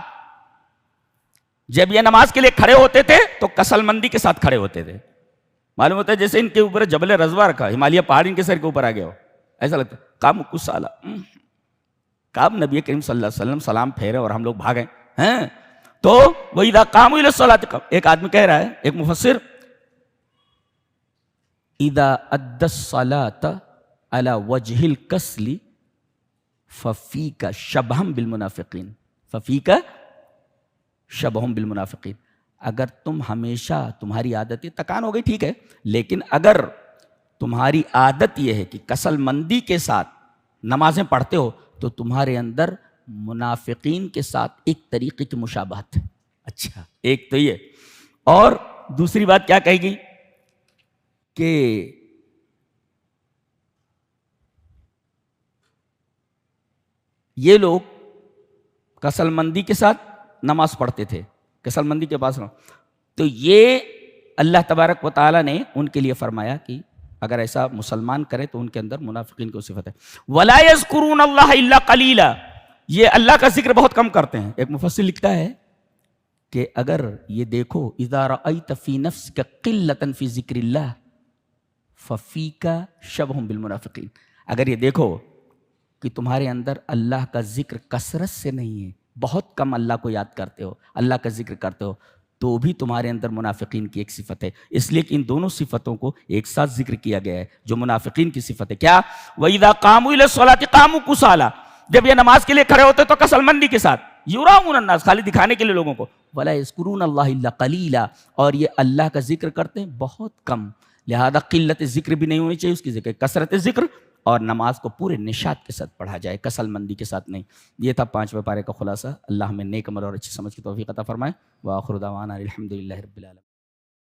جب یہ نماز کے لیے کھڑے ہوتے تھے تو کسل مندی کے ساتھ کھڑے ہوتے تھے. معلوم ہوتا ہے جیسے ان کے اوپر جبل رضوہ رکھا، ہمالیہ پہاڑ ان کے سر کے اوپر آ گیا ہو، ایسا لگتا ہے. قَامُوا كُسَالَىٰ، کب نبی کریم صلی اللہ علیہ وسلم سلام پھیرے اور ہم لوگ بھاگیں ہیں. تو وَإِذَا قَامُوا إِلَى الصَّلَاةِ، ایک آدمی کہہ رہا ہے، ایک مفسر، اذا ادى الصلاة على وجه الكسل ففيك شبهم بالمنافقين، ففيك شبهم بالمنافقين. اگر تم ہمیشہ، تمہاری عادت یہ تکان ہو گئی ٹھیک ہے، لیکن اگر تمہاری عادت یہ ہے کہ کسل مندی کے ساتھ نمازیں پڑھتے ہو تو تمہارے اندر منافقین کے ساتھ ایک طریقے کی مشابہت ہے. اچھا ایک تو یہ، اور دوسری بات کیا کہے گی کہ یہ لوگ کسل مندی کے ساتھ نماز پڑھتے تھے، کسل مندی کے پاس، تو یہ اللہ تبارک و تعالیٰ نے ان کے لیے فرمایا کہ اگر ایسا مسلمان کرے تو ان کے اندر منافقین کی صفت ہے. وَلَا يَذْكُرُونَ اللَّهَ إِلَّا قَلِيلًا، یہ اللہ کا ذکر بہت کم کرتے ہیں. ایک مفسر لکھتا ہے کہ اگر یہ دیکھو اذا رأیت فی نفسک قلة فی ذکر اللہ ففیک شبہ بالمنافقین، اگر یہ دیکھو کہ تمہارے اندر اللہ کا ذکر کثرت سے نہیں ہے، بہت کم اللہ کو یاد کرتے ہو، اللہ کا ذکر کرتے ہو، تو بھی تمہارے اندر منافقین کی ایک صفت ہے. اس لیے کہ ان دونوں صفتوں کو ایک ساتھ ذکر کیا گیا ہے جو منافقین کی صفت ہے. کیا؟ وَإِذَا قَامُوا إِلَى الصَّلَاةِ قَامُوا كُسَالَىٰ، جب یہ نماز کے لیے کھڑے ہوتے تو کسل مندی کے ساتھ، یُرَاءُونَ النَّاسَ، خالی دکھانے کے لیے لوگوں کو، وَلَا يَذْكُرُونَ اللَّهَ إِلَّا قَلِيلًا، اور یہ اللہ کا ذکر کرتے ہیں بہت کم. لہذا قلت ذکر بھی نہیں ہونی چاہیے اس کی ذکر، کثرت ذکر، اور نماز کو پورے نشاط کے ساتھ پڑھا جائے، کسل مندی کے ساتھ نہیں. یہ تھا 5ویں پارے کا خلاصہ. اللہ ہمیں نیک عمل اور اچھی سمجھ کی توفیق عطا فرمائے. وآخر دعوانا الحمدللہ رب العالمین.